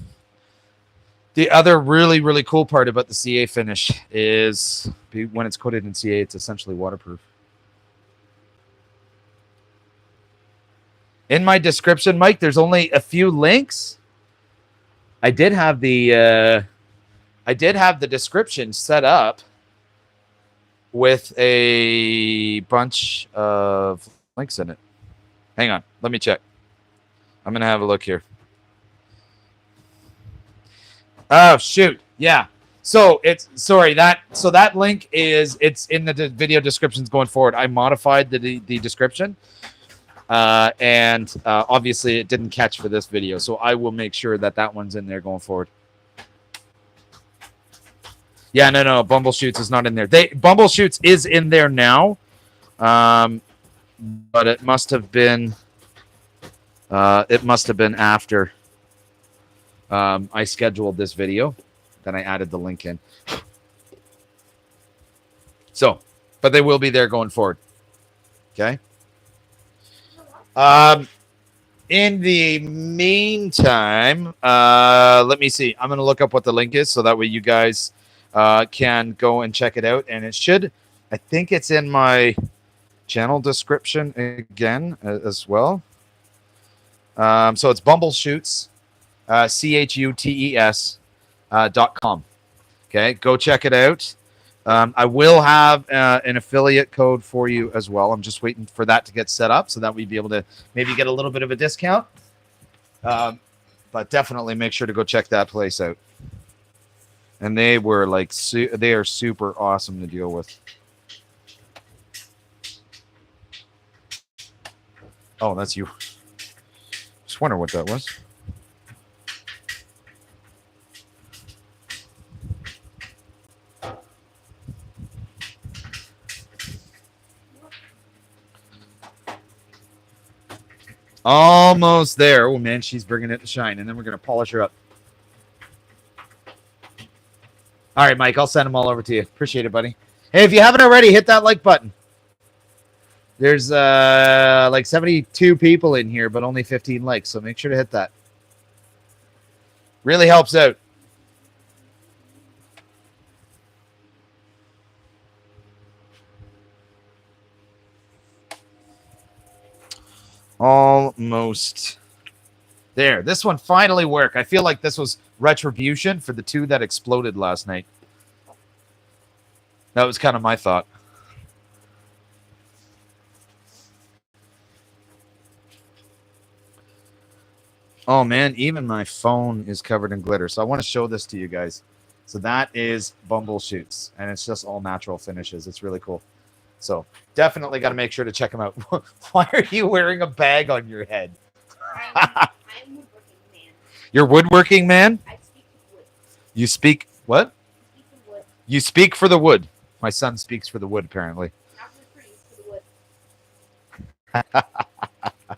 other really, really cool part about the CA finish is when it's coated in CA, it's essentially waterproof. In my description, Mike, there's only a few links. I did have the description set up with a bunch of links in it. Hang on, let me check. I'm gonna have a look here. Oh shoot, yeah. So that link it's in the video descriptions going forward. I modified the description, and obviously it didn't catch for this video, so I will make sure that one's in there going forward. Yeah, no, Bumbleshoots is not in there. Bumbleshoots is in there now, but it must have been after I scheduled this video. Then I added the link in. So, but they will be there going forward. Okay. In the meantime, let me see. I'm going to look up what the link is so that way you guys can go and check it out. And it should, I think it's in my channel description again as well. So it's Bumbleshoots, CHUTES.com. Okay, go check it out. I will have an affiliate code for you as well. I'm just waiting for that to get set up so that we'd be able to maybe get a little bit of a discount. But definitely make sure to go check that place out. And they were like, they are super awesome to deal with. Oh, that's you. Just wonder what that was. Almost there. Oh, man, she's bringing it to shine. And then we're going to polish her up. All right, Mike, I'll send them all over to you. Appreciate it, buddy. Hey, if you haven't already, hit that like button. There's like 72 people in here, but only 15 likes, so make sure to hit that. Really helps out. Almost there. This one finally worked. I feel like this was retribution for the two that exploded last night. That was kind of my thought. Oh, man, even my phone is covered in glitter. So I want to show this to you guys. So that is Bumbleshoots, and it's just all natural finishes. It's really cool. So definitely got to make sure to check them out. Why are you wearing a bag on your head? I'm woodworking man. You're woodworking man? I speak of wood. You speak what? I speak of wood. You speak for the wood. My son speaks for the wood, apparently. Not for the trees, for the wood.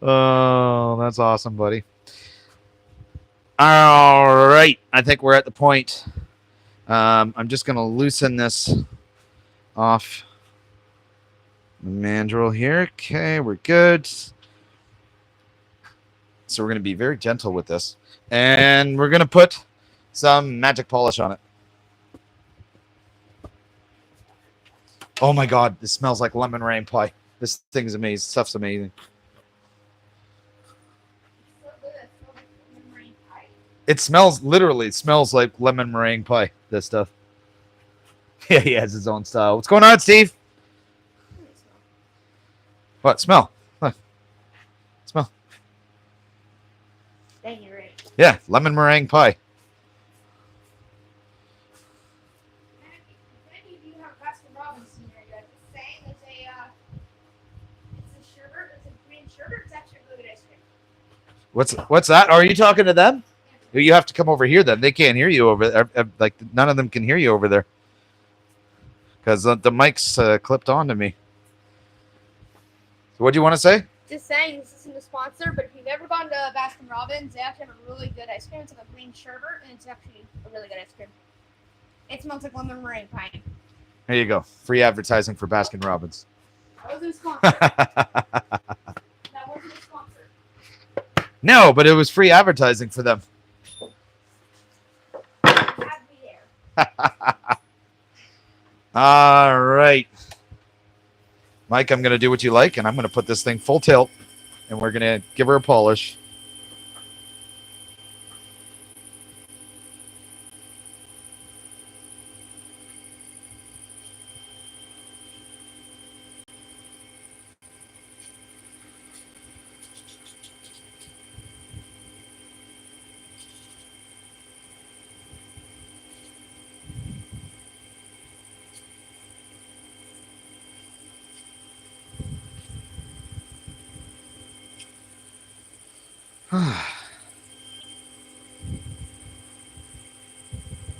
Oh, that's awesome, buddy. All right. I think we're at the point. I'm just going to loosen this off the mandrel here. Okay, we're good. So we're going to be very gentle with this. And we're going to put some magic polish on it. Oh my God, this smells like lemon meringue pie. This thing is amazing. Stuff's amazing. It smells, literally, it smells like lemon meringue pie, this stuff. Yeah, he has his own style. What's going on, Steve? What? Smell. What? Smell. Dang, you're right. Yeah, lemon meringue pie. Maybe if you have Baskin Robbins in here, guys. It's saying it's a sherbet. It's a green sherbet. It's actually really good ice cream. What's that? Are you talking to them? Yeah. You have to come over here. Then they can't hear you over there. Like none of them can hear you over there because the mic's clipped onto me. So what do you want to say? Just saying, this isn't a sponsor, but if you've ever gone to Baskin Robbins, they actually have a really good ice cream. It's like a green sherbet, and it's actually a really good ice cream. It smells like lemon meringue pie. There you go. Free advertising for Baskin Robbins. That wasn't a sponsor. That wasn't a sponsor. No, but it was free advertising for them. You had me there. All right. Mike, I'm going to do what you like, and I'm going to put this thing full tilt, and we're going to give her a polish.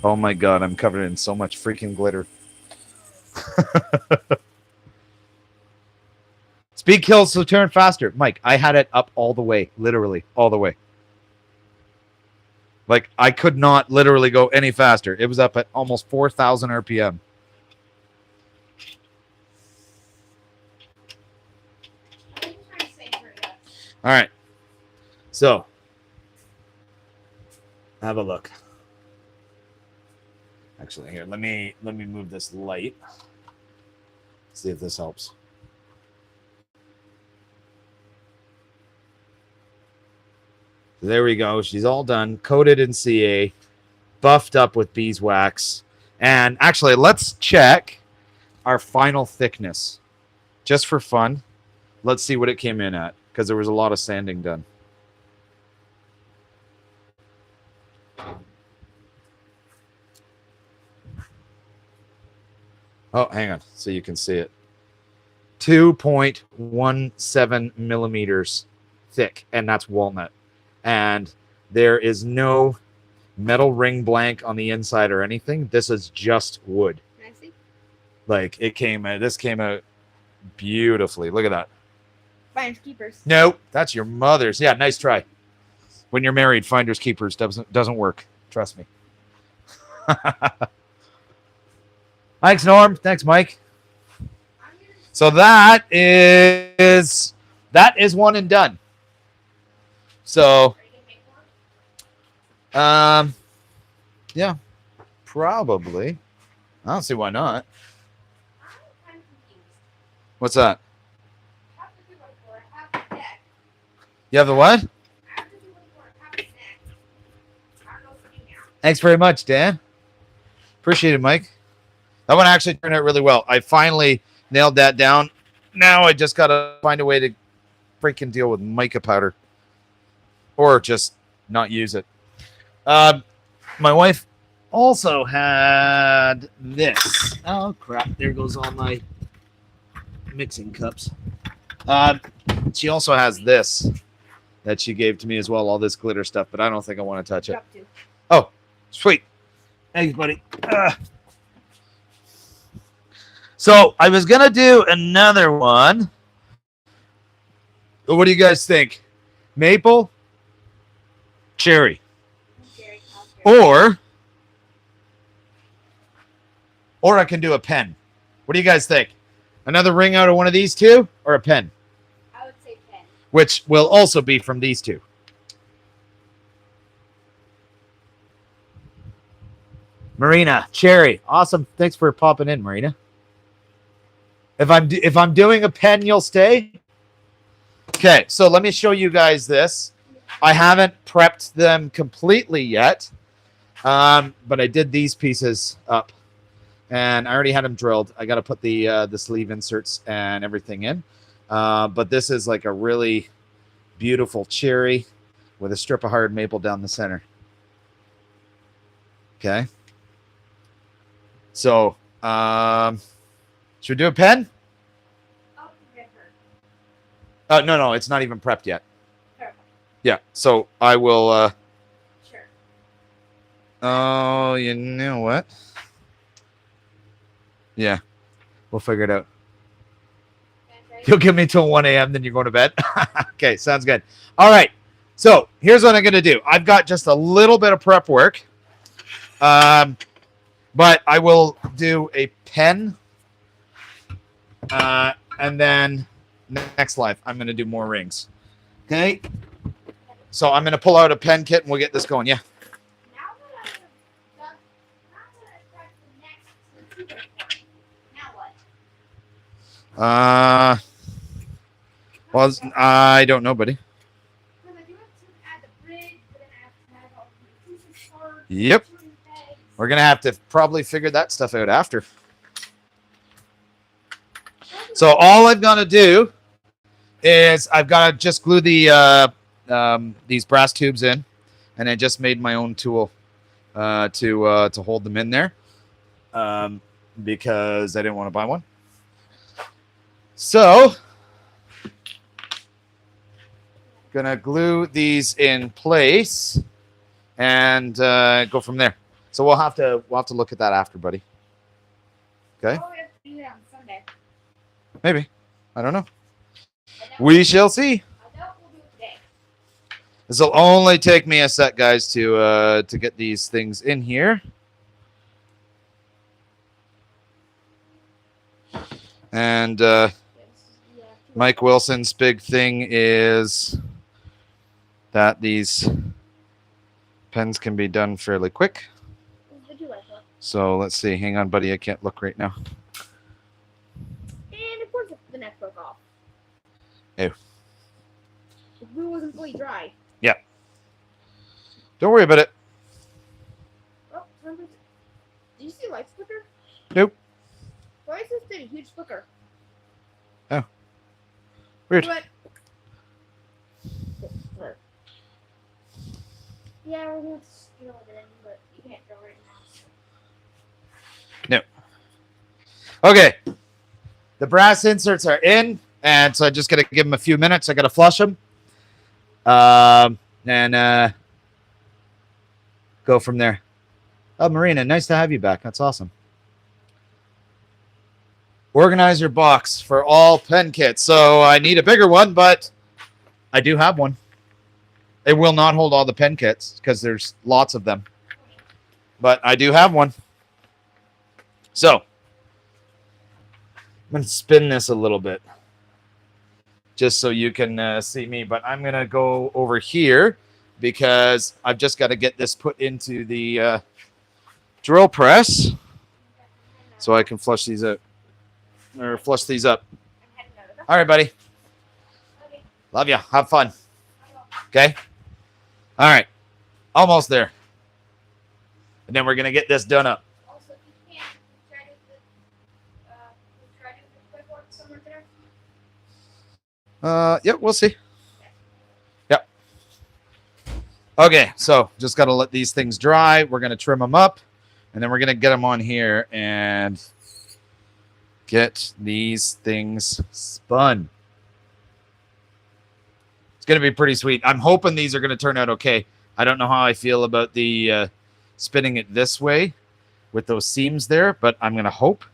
Oh my god, I'm covered in so much freaking glitter. Speed kills, so turn faster. Mike, I had it up all the way, literally, all the way. Like, I could not literally go any faster. It was up at almost 4,000 RPM. All right. So, have a look. Actually, here, let me move this light. See if this helps. There we go. She's all done, coated in CA, buffed up with beeswax. And actually, let's check our final thickness. Just for fun. Let's see what it came in at, because there was a lot of sanding done. Oh, hang on, so you can see it. 2.17 millimeters thick, and that's walnut. And there is no metal ring blank on the inside or anything. This is just wood. Can I see? Like, this came out beautifully. Look at that. Finders keepers. No, that's your mother's. Yeah, nice try. When you're married, finders keepers doesn't work. Trust me. Thanks, Norm. Thanks, Mike. So that is one and done. So, yeah, probably. I don't see why not. What's that? You have the what? Thanks very much, Dan. Appreciate it, Mike. That one actually turned out really well. I finally nailed that down. Now I just got to find a way to freaking deal with mica powder. Or just not use it. My wife also had this. Oh, crap. There goes all my mixing cups. She also has this that she gave to me as well, all this glitter stuff, but I don't think I want to touch it. Oh, sweet. Thanks, buddy. So I was going to do another one. What do you guys think? Maple? Cherry? Or I can do a pen. What do you guys think? Another ring out of one of these two or a pen? I would say pen. Which will also be from these two. Marina, cherry. Awesome. Thanks for popping in, Marina. If I'm doing a pen, you'll stay? Okay, so let me show you guys this. I haven't prepped them completely yet, but I did these pieces up, and I already had them drilled. I got to put the sleeve inserts and everything in, but this is like a really beautiful cherry with a strip of hard maple down the center. Okay. So, should we do a pen? Oh, no, it's not even prepped yet. Sure. Yeah, so I will, Sure. oh, you know what? Yeah, we'll figure it out. You'll give me till 1 a.m., then you're going to bed? Okay, sounds good. All right, so here's what I'm going to do. I've got just a little bit of prep work, but I will do a pen, and then next live, I'm going to do more rings. Okay, so I'm going to pull out a pen kit, and we'll get this going. Yeah. Well, I don't know, buddy. Yep. We're going to have to probably figure that stuff out after. So all I've got to do is I've got to just glue the these brass tubes in, and I just made my own tool to hold them in there because I didn't want to buy one. So gonna glue these in place and go from there. So we'll have to look at that after, buddy. Okay. Oh, we have to do that on Sunday. Maybe. I don't know. We shall see. I doubt we'll do it today. This will only take me a sec, guys, to get these things in here. And Mike Wilson's big thing is that these pens can be done fairly quick. So let's see. Hang on, buddy. I can't look right now. And of course the neck broke off. Ew. The glue wasn't fully dry. Yeah. Don't worry about it. Oh, did you see the light flicker? Nope. Why is this thing a huge flicker? Oh. Weird. But... yeah, we're going to drill it in, but you can't drill right now. No. Okay. The brass inserts are in, and so I just got to give them a few minutes. I got to flush them. And go from there. Oh, Marina, nice to have you back. That's awesome. Organize your box for all pen kits. So I need a bigger one, but I do have one. It will not hold all the pen kits because there's lots of them. But I do have one. So I'm going to spin this a little bit just so you can see me. But I'm going to go over here because I've just got to get this put into the drill press so I can flush these out. Or flush these up. All right, buddy. Love ya. Have fun. Okay? All right. Almost there. And then we're going to get this done up. Also, if you can, try to do the quick work somewhere there. Yep, we'll see. Yep. Okay, so just got to let these things dry. We're going to trim them up, and then we're going to get them on here and get these things spun. It's going to be pretty sweet. I'm hoping these are going to turn out okay. I don't know how I feel about the spinning it this way with those seams there, but I'm going to hope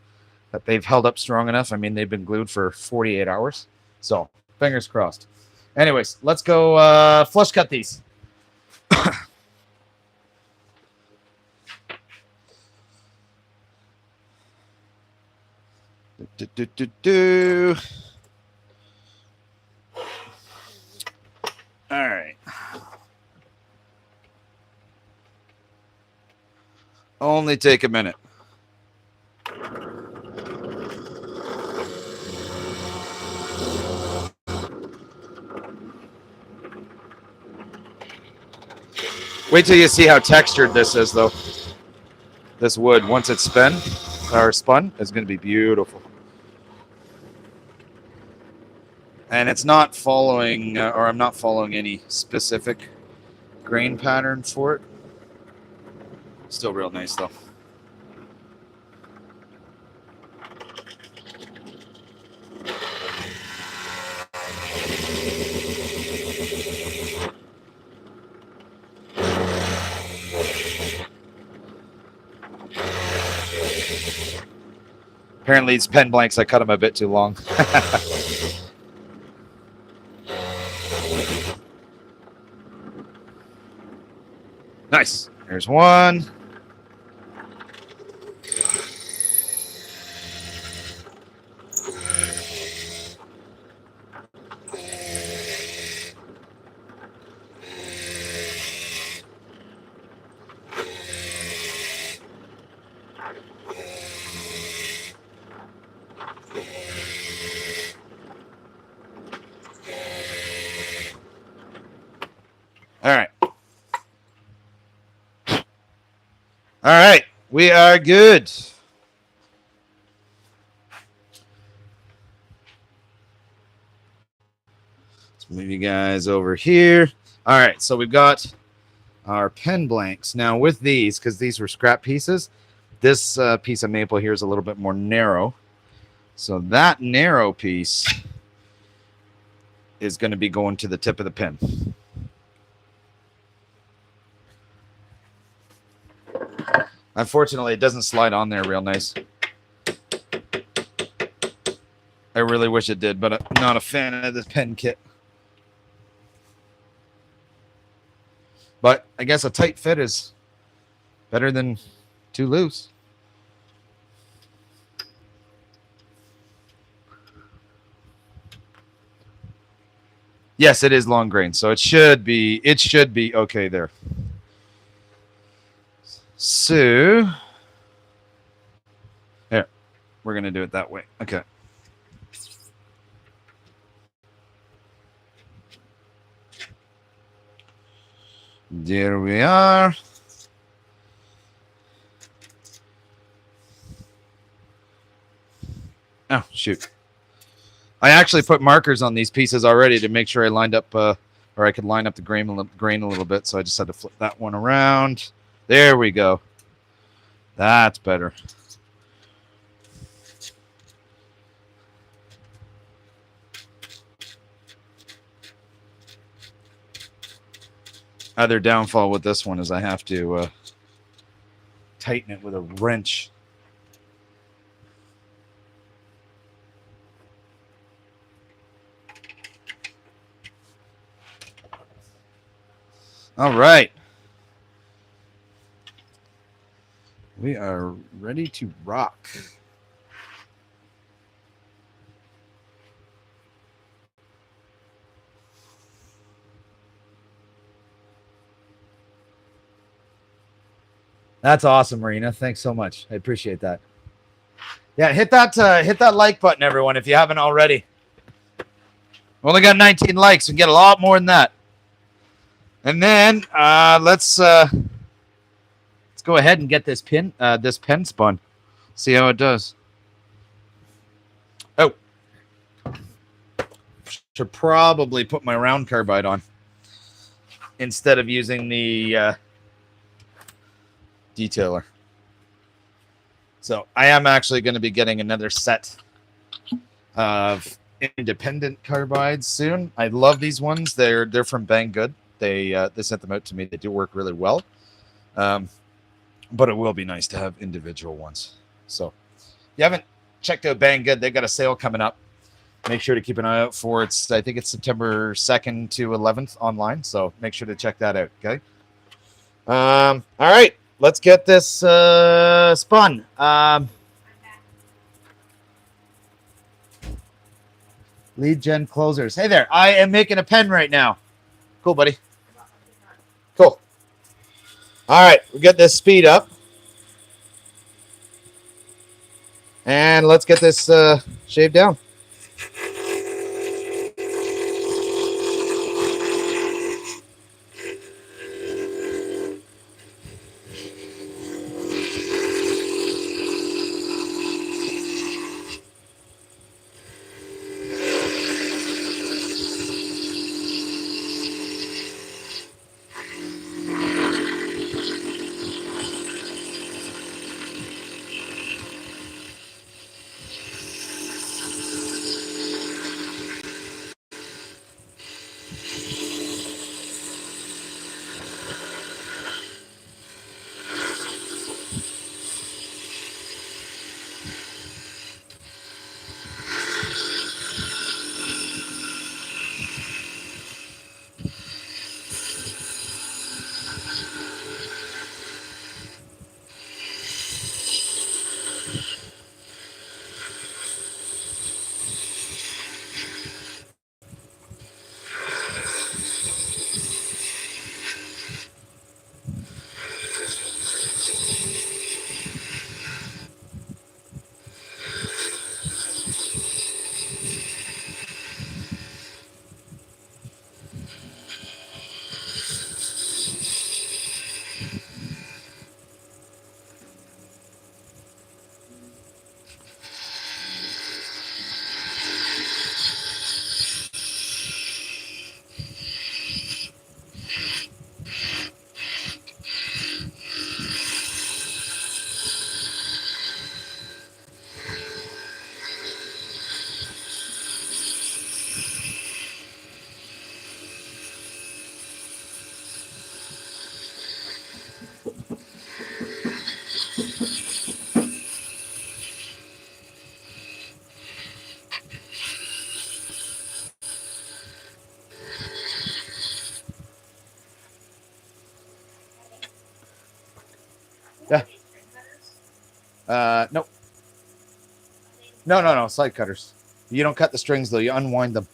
that they've held up strong enough. I mean, they've been glued for 48 hours. So, fingers crossed. Anyways, let's go flush cut these. All right. Only take a minute. Wait till you see how textured this is, though. This wood, once it's spun, is going to be beautiful. And it's not following, or I'm not following any specific grain pattern for it. Still real nice though. Apparently these pen blanks, I cut them a bit too long. Nice. There's one. All right. All right. We are good. Let's move you guys over here. All right. So we've got our pen blanks. Now with these, because these were scrap pieces, this piece of maple here is a little bit more narrow. So that narrow piece is going to be going to the tip of the pen. Unfortunately, it doesn't slide on there real nice. I really wish it did, but I'm not a fan of this pen kit. But I guess a tight fit is better than too loose. Yes, it is long grain, so it should be okay there. So here, we're gonna do it that way. Okay. There we are. Oh, shoot. I actually put markers on these pieces already to make sure I lined up, or I could line up the grain a little bit. So I just had to flip that one around. There we go. That's better. Other downfall with this one is I have to tighten it with a wrench. All right. We are ready to rock. That's awesome, Marina. Thanks so much. I appreciate that. Yeah, hit that like button, everyone, if you haven't already. We only got 19 likes. We can get a lot more than that. And then let's go ahead and get this pen spun. See how it does. Oh, should probably put my round carbide on instead of using the detailer. So I am actually going to be getting another set of independent carbides soon. I love these ones. They're from Banggood. They sent them out to me. They do work really well. But it will be nice to have individual ones. So if you haven't checked out Banggood, they've got a sale coming up. Make sure to keep an eye out for it. I think it's September 2nd to 11th online. So make sure to check that out. Okay. All right. Let's get this spun. Lead gen closers. Hey there. I am making a pen right now. Cool, buddy. Cool. All right. We'll get this speed up. And let's get this shaved down. Nope. No. Side cutters. You don't cut the strings though. You unwind them.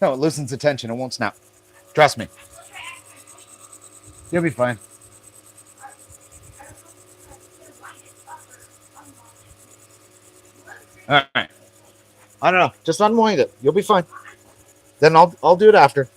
No, it loosens the tension. It won't snap. Trust me. You'll be fine. All right. I don't know. Just unwind it. You'll be fine. Then I'll do it after.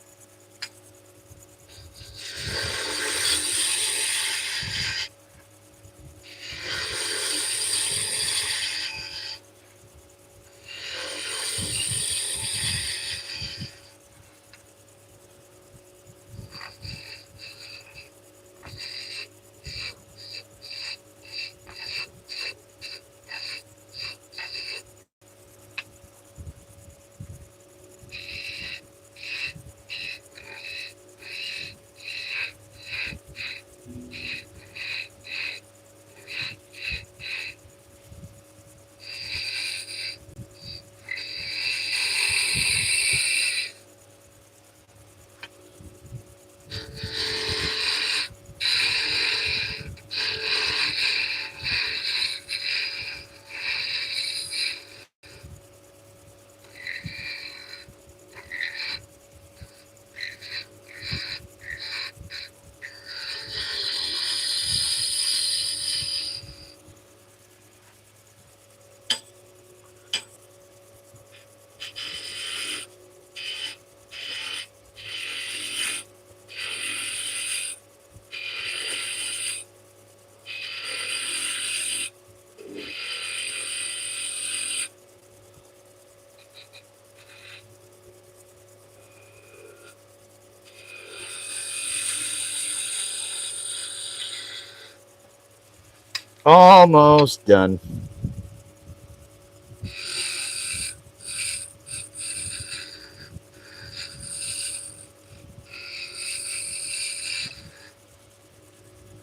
Almost done.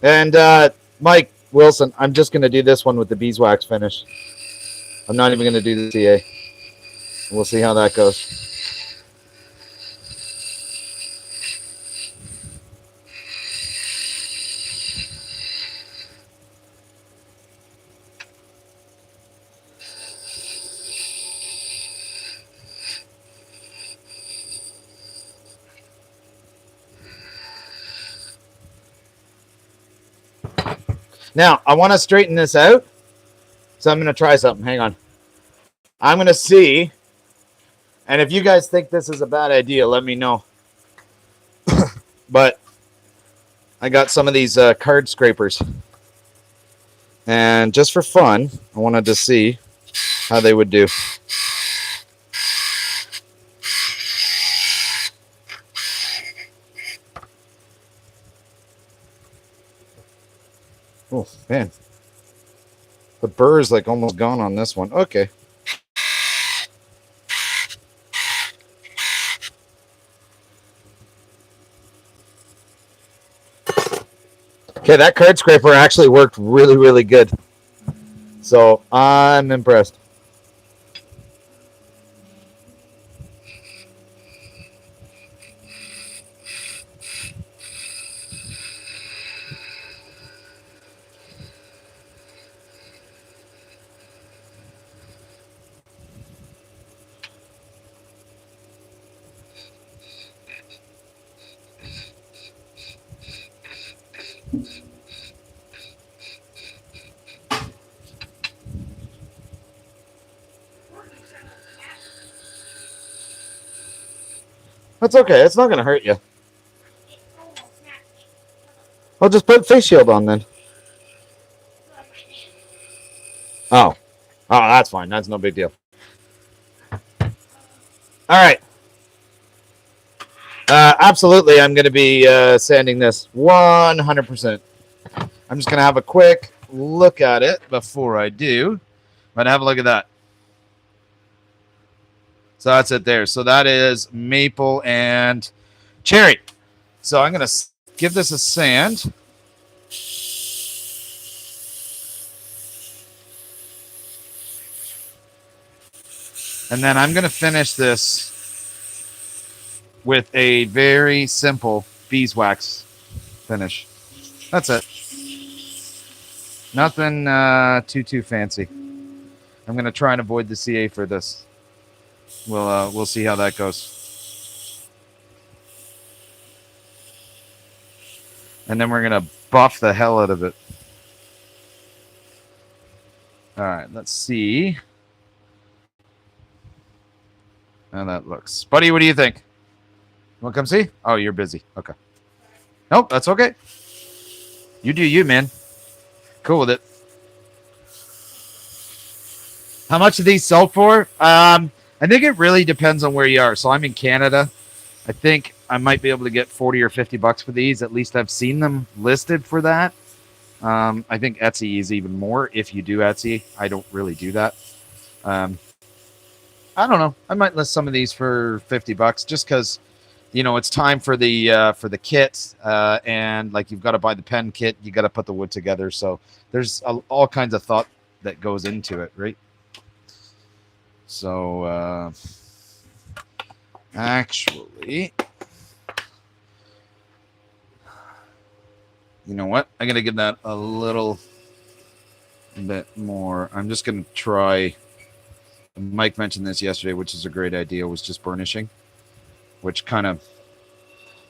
And Mike Wilson, I'm just going to do this one with the beeswax finish. I'm not even going to do the CA. We'll see how that goes. Now, I want to straighten this out, so I'm going to try something. Hang on. I'm going to see, and if you guys think this is a bad idea, let me know. But I got some of these card scrapers, and just for fun, I wanted to see how they would do. Oh, man. The burr is like almost gone on this one. Okay. Okay, that card scraper actually worked really, really good. So I'm impressed. That's okay. It's not going to hurt you. I'll just put face shield on then. Oh. Oh, that's fine. That's no big deal. All right. Absolutely, I'm going to be sanding this 100%. I'm just going to have a quick look at it before I do. But have a look at that. So that's it there. So that is maple and cherry. So I'm going to give this a sand. And then I'm going to finish this with a very simple beeswax finish. That's it. Nothing too fancy. I'm gonna try and avoid the CA for this. We'll see how that goes. And then we're gonna buff the hell out of it. All right, let's see how that looks. Buddy, what do you think? Want to come see? Oh, you're busy. Okay. Nope, that's okay. You do you, man. Cool with it. How much do these sell for? I think it really depends on where you are. So I'm in Canada. I think I might be able to get 40 or 50 bucks for these. At least I've seen them listed for that. I think Etsy is even more if you do Etsy. I don't really do that. I don't know. I might list some of these for 50 bucks just because, you know, it's time for the kit, and like you've got to buy the pen kit, you got to put the wood together. So there's all kinds of thought that goes into it, right? So actually, you know what? I'm gonna give that a little bit more. I'm just gonna try. Mike mentioned this yesterday, which is a great idea, was just burnishing, which kind of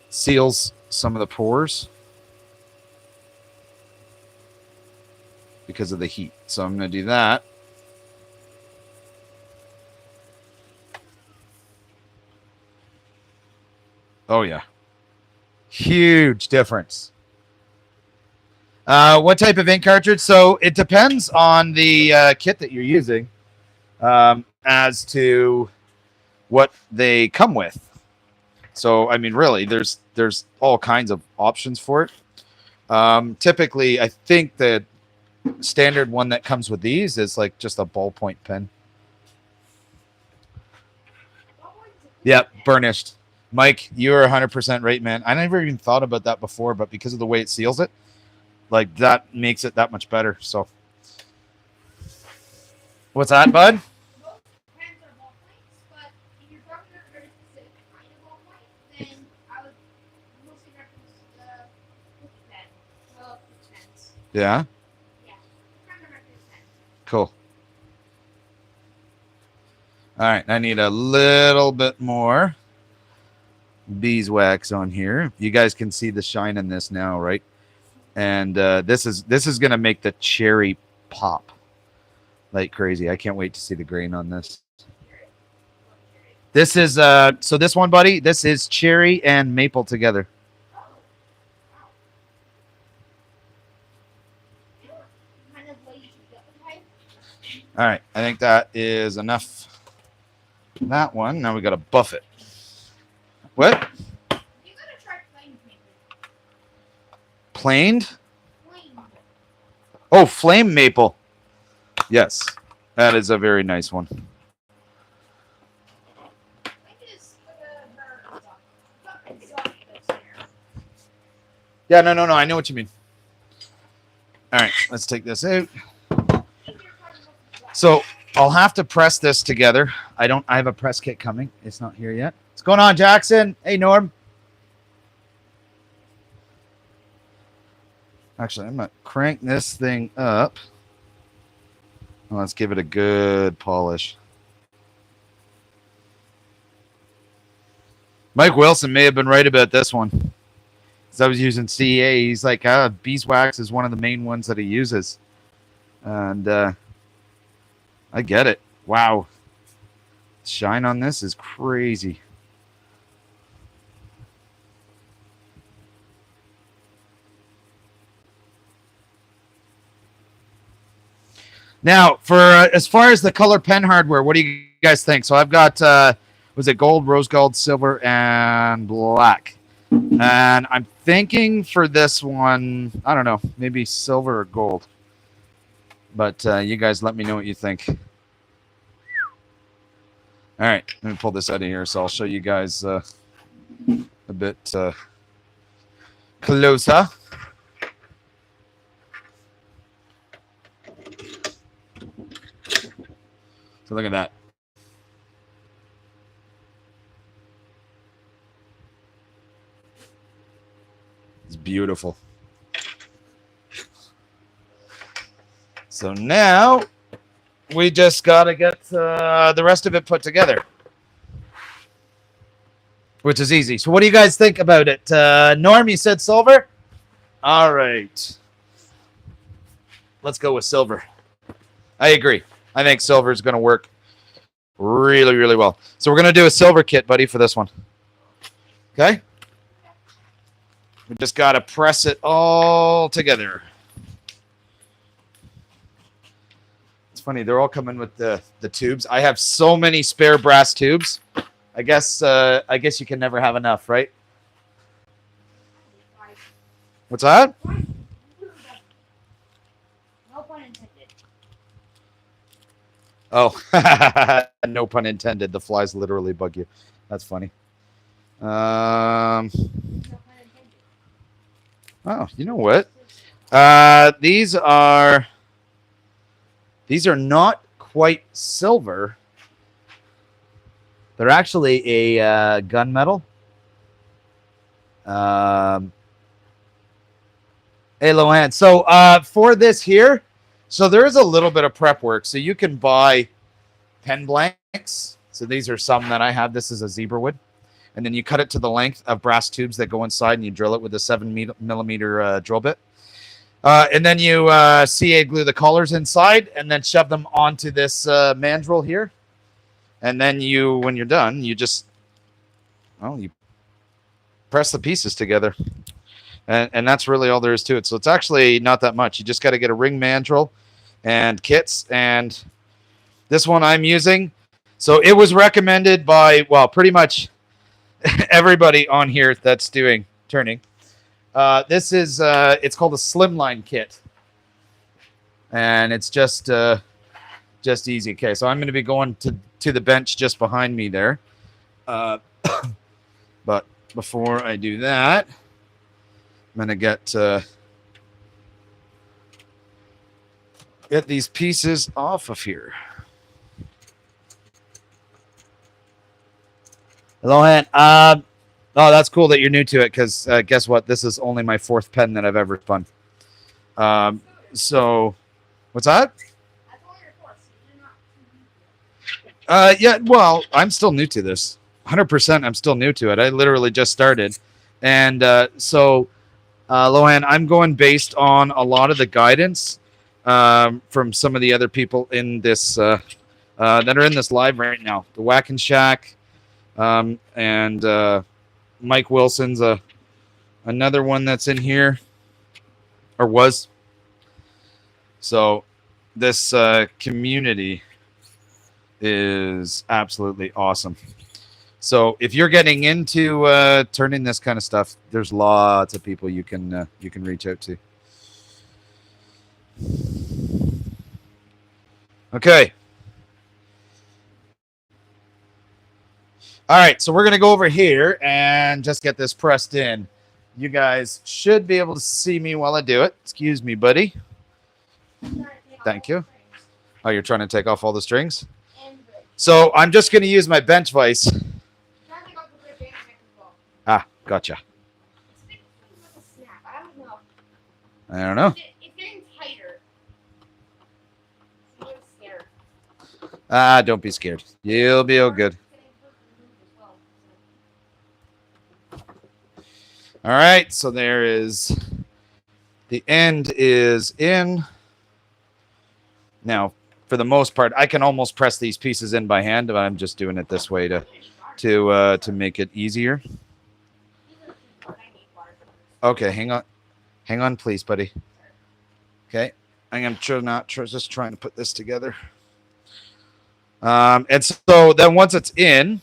seals some of the pores because of the heat. So I'm going to do that. Oh, yeah. Huge difference. What type of ink cartridge? So it depends on the kit that you're using. As to what they come with. So, I mean, really, there's all kinds of options for it. Typically, I think the standard one that comes with these is like just a ballpoint pen. Yep, burnished. Mike, you're 100% right, man. I never even thought about that before, but because of the way it seals it, like that makes it that much better. So, what's that, bud? Yeah. Cool. All right, I need a little bit more beeswax on here. You guys can see the shine in this now, right? And this is gonna make the cherry pop like crazy. I can't wait to see the grain on this. This is so this one, buddy. This is cherry and maple together. All right, I think that is enough. That one. Now we got to buff it. What? You gotta try planed. Oh, flame maple. Yes, that is a very nice one. Yeah, no. I know what you mean. All right, let's take this out. So I'll have to press this together. I have a press kit coming. It's not here yet. What's going on, Jackson? Hey, Norm. Actually, I'm going to crank this thing up. Let's give it a good polish. Mike Wilson may have been right about this one. Because I was using CA. He's like, beeswax is one of the main ones that he uses. And I get it. Wow. Shine on this is crazy. Now, for as far as the color pen hardware, what do you guys think? So I've got, was it gold, rose gold, silver, and black? And I'm thinking for this one, I don't know, maybe silver or gold. But you guys let me know what you think. All right, let me pull this out of here so I'll show you guys a bit closer. So look at that. It's beautiful. So now we just got to get the rest of it put together, which is easy. So what do you guys think about it? Norm, you said silver? All right. Let's go with silver. I agree. I think silver is going to work really, really well. So we're going to do a silver kit, buddy, for this one. Okay? We just got to press it all together. It's funny. They're all coming with the tubes. I have so many spare brass tubes. I guess you can never have enough, right? What's that? No pun intended. Oh, no pun intended. The flies literally bug you. That's funny. No pun intended. Oh, you know what? These are not quite silver. They're actually a gunmetal. Hey, Lohan. So for this here, so there is a little bit of prep work. So you can buy pen blanks. So these are some that I have. This is a zebra wood. And then you cut it to the length of brass tubes that go inside, and you drill it with a 7mm drill bit. And then you CA glue the collars inside, and then shove them onto this mandrel here. And then when you're done, you just, you press the pieces together. And that's really all there is to it. So it's actually not that much. You just got to get a ring mandrel and kits. And this one I'm using. So it was recommended by, pretty much everybody on here that's doing turning. This is, it's called a slimline kit. And it's just easy. Okay, so I'm going to be going to the bench just behind me there. But before I do that, I'm going to get these pieces off of here. Hello, Han. Oh, that's cool that you're new to it, because guess what? This is only my 4th pen that I've ever spun. So, what's that? Yeah, well, I'm still new to this. 100% I'm still new to it. I literally just started. And Lohan, I'm going based on a lot of the guidance from some of the other people in this that are in this live right now. The Whack and Shack and Mike Wilson's another one that's in here, or was. So this community is absolutely awesome. So if you're getting into turning this kind of stuff, there's lots of people you can reach out to. Okay. All right, so we're going to go over here and just get this pressed in. You guys should be able to see me while I do it. Excuse me, buddy. Thank you. Oh, you're trying to take off all the strings? So I'm just going to use my bench vise. Ah, gotcha. I don't know. It's getting tighter. I'm scared. Ah, don't be scared. You'll be all good. All right, so there is, the end is in. Now, for the most part, I can almost press these pieces in by hand, but I'm just doing it this way to make it easier. Okay, hang on, please, buddy. Okay, I'm just trying to put this together. And so then once it's in,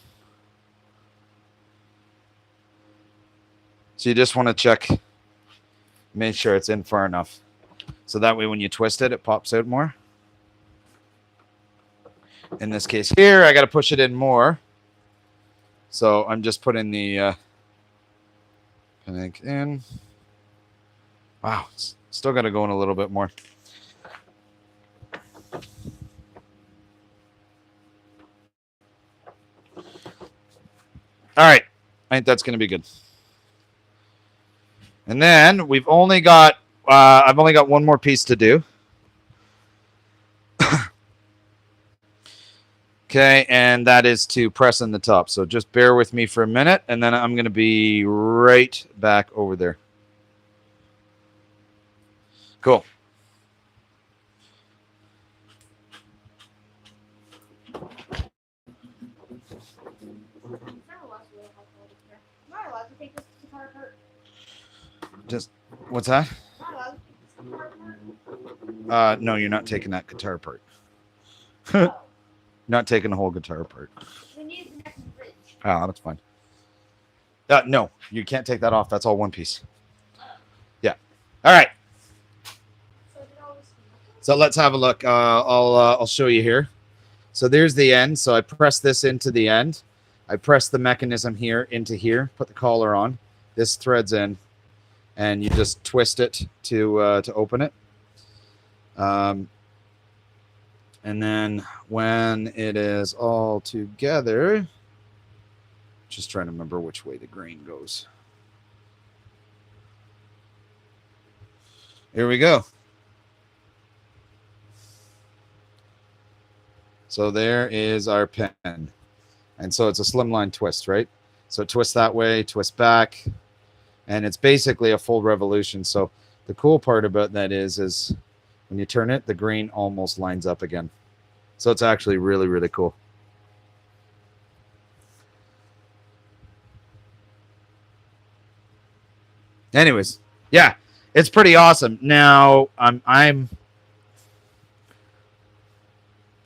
so you just want to check, make sure it's in far enough. So that way when you twist it, it pops out more. In this case here, I got to push it in more. So I'm just putting the connect in. Wow, it's still got to go in a little bit more. All right, I think that's going to be good. And then we've only got, I've only got one more piece to do. Okay, and that is to press in the top. So just bear with me for a minute, and then I'm going to be right back over there. Cool. Not allowed to take this guitar apart. Just what's that? Not allowed to take this guitar apart. No, you're not taking that guitar apart. Oh, Not taking the whole guitar apart. we need the next bridge. Oh, that's fine. No, you can't take that off. That's all one piece. Yeah. All right. So did all this. So let's have a look. I'll show you here. So there's the end. So I press this into the end. I press the mechanism here into here. Put the collar on. This threads in, and you just twist it to open it. And then when it is all together, just trying to remember which way the grain goes. Here we go. So there is our pen. And so it's a slimline twist, right? So twist that way, twist back, and it's basically a full revolution. So the cool part about that is when you turn it, the grain almost lines up again. So it's actually really, really cool. Anyways, yeah, it's pretty awesome. Now I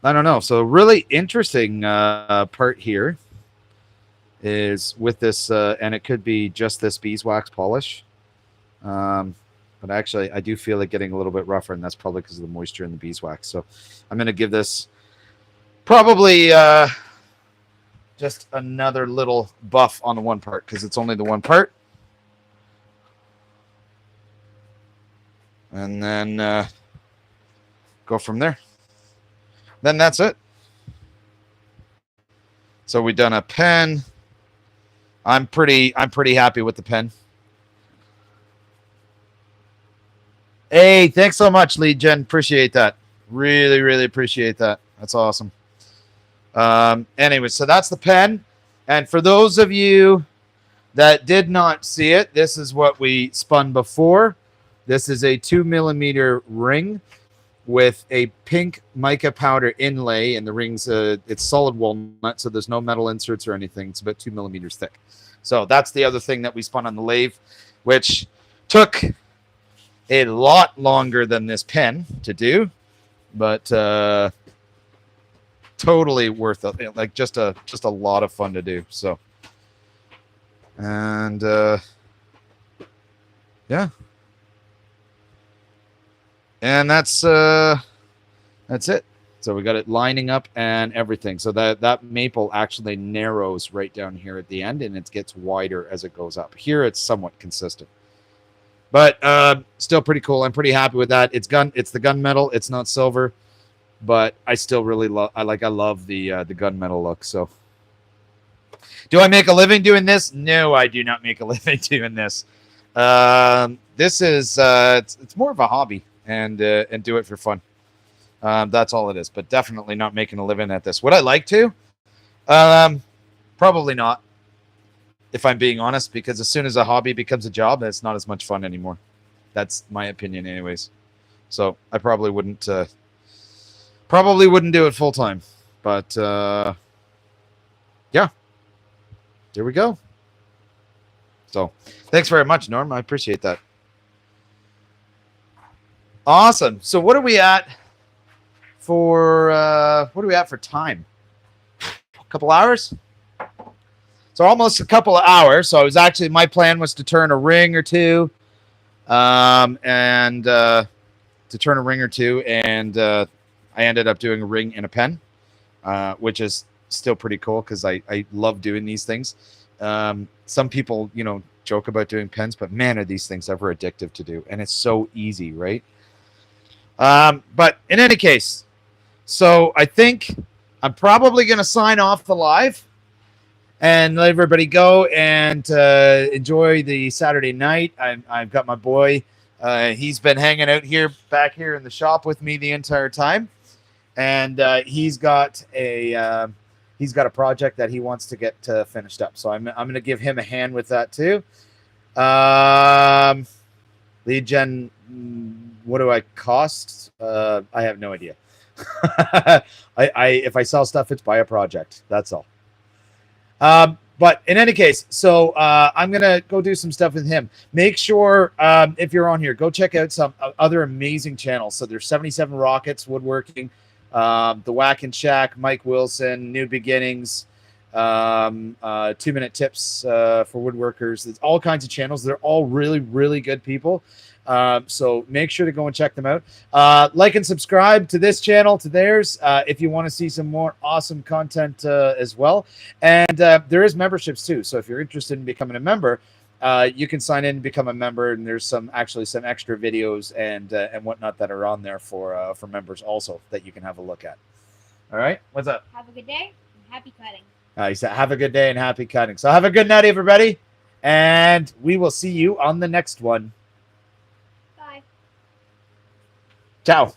don't know. So really interesting part here is with this, and it could be just this beeswax polish. But actually, I do feel it getting a little bit rougher, and that's probably because of the moisture in the beeswax. So I'm going to give this probably just another little buff on the one part because it's only the one part. And then go from there. Then that's it. So we've done a pen. I'm pretty happy with the pen. Hey, thanks so much, Lead Gen. Appreciate that. Really, really appreciate that. That's awesome. Anyway, so that's the pen. And for those of you that did not see it, this is what we spun before. This is a 2mm ring with a pink mica powder inlay, and the rings, it's solid walnut, so there's no metal inserts or anything. It's about 2mm thick. So that's the other thing that we spun on the lathe, which took a lot longer than this pen to do, but totally worth it. Like just a lot of fun to do. So, and yeah. And that's it. So we got it lining up and everything. So that maple actually narrows right down here at the end, and it gets wider as it goes up. Here it's somewhat consistent, but still pretty cool. I'm pretty happy with that. It's the gunmetal. It's not silver, but I still really love. I love the gunmetal look. So, do I make a living doing this? No, I do not make a living doing this. This is it's more of a hobby. And do it for fun. That's all it is. But definitely not making a living at this. Would I like to? Probably not. If I'm being honest, because as soon as a hobby becomes a job, it's not as much fun anymore. That's my opinion, anyways. So I probably wouldn't do it full time. But yeah, there we go. So thanks very much, Norm. I appreciate that. Awesome. So what are we at for time? A couple hours? So almost a couple of hours. So I was actually, my plan was to turn a ring or two. And I ended up doing a ring and a pen, which is still pretty cool because I love doing these things. Some people, joke about doing pens, but man, are these things ever addictive to do. And it's so easy, right? But in any case, so I think I'm probably going to sign off the live and let everybody go and enjoy the Saturday night. I've got my boy. He's been hanging out back here in the shop with me the entire time. and he's got a project that he wants to get finished up. So I'm going to give him a hand with that too. Lead gen, what do I cost? I have no idea. If I sell stuff, it's by a project. That's all. But in any case, so I'm gonna go do some stuff with him. Make sure if you're on here, go check out some other amazing channels. So there's 77 Rockets Woodworking, the Whack and Shack, Mike Wilson, New Beginnings, 2-minute tips for woodworkers. There's all kinds of channels. They're all really, really good people. So make sure to go and check them out. Like and subscribe to this channel, to theirs, if you want to see some more awesome content as well. And there is memberships too. So if you're interested in becoming a member, you can sign in and become a member. And there's some extra videos and whatnot that are on there for members also that you can have a look at. All right, what's up? Have a good day and happy cutting. He said, have a good day and happy cutting. So have a good night, everybody. And we will see you on the next one. Bye. Ciao.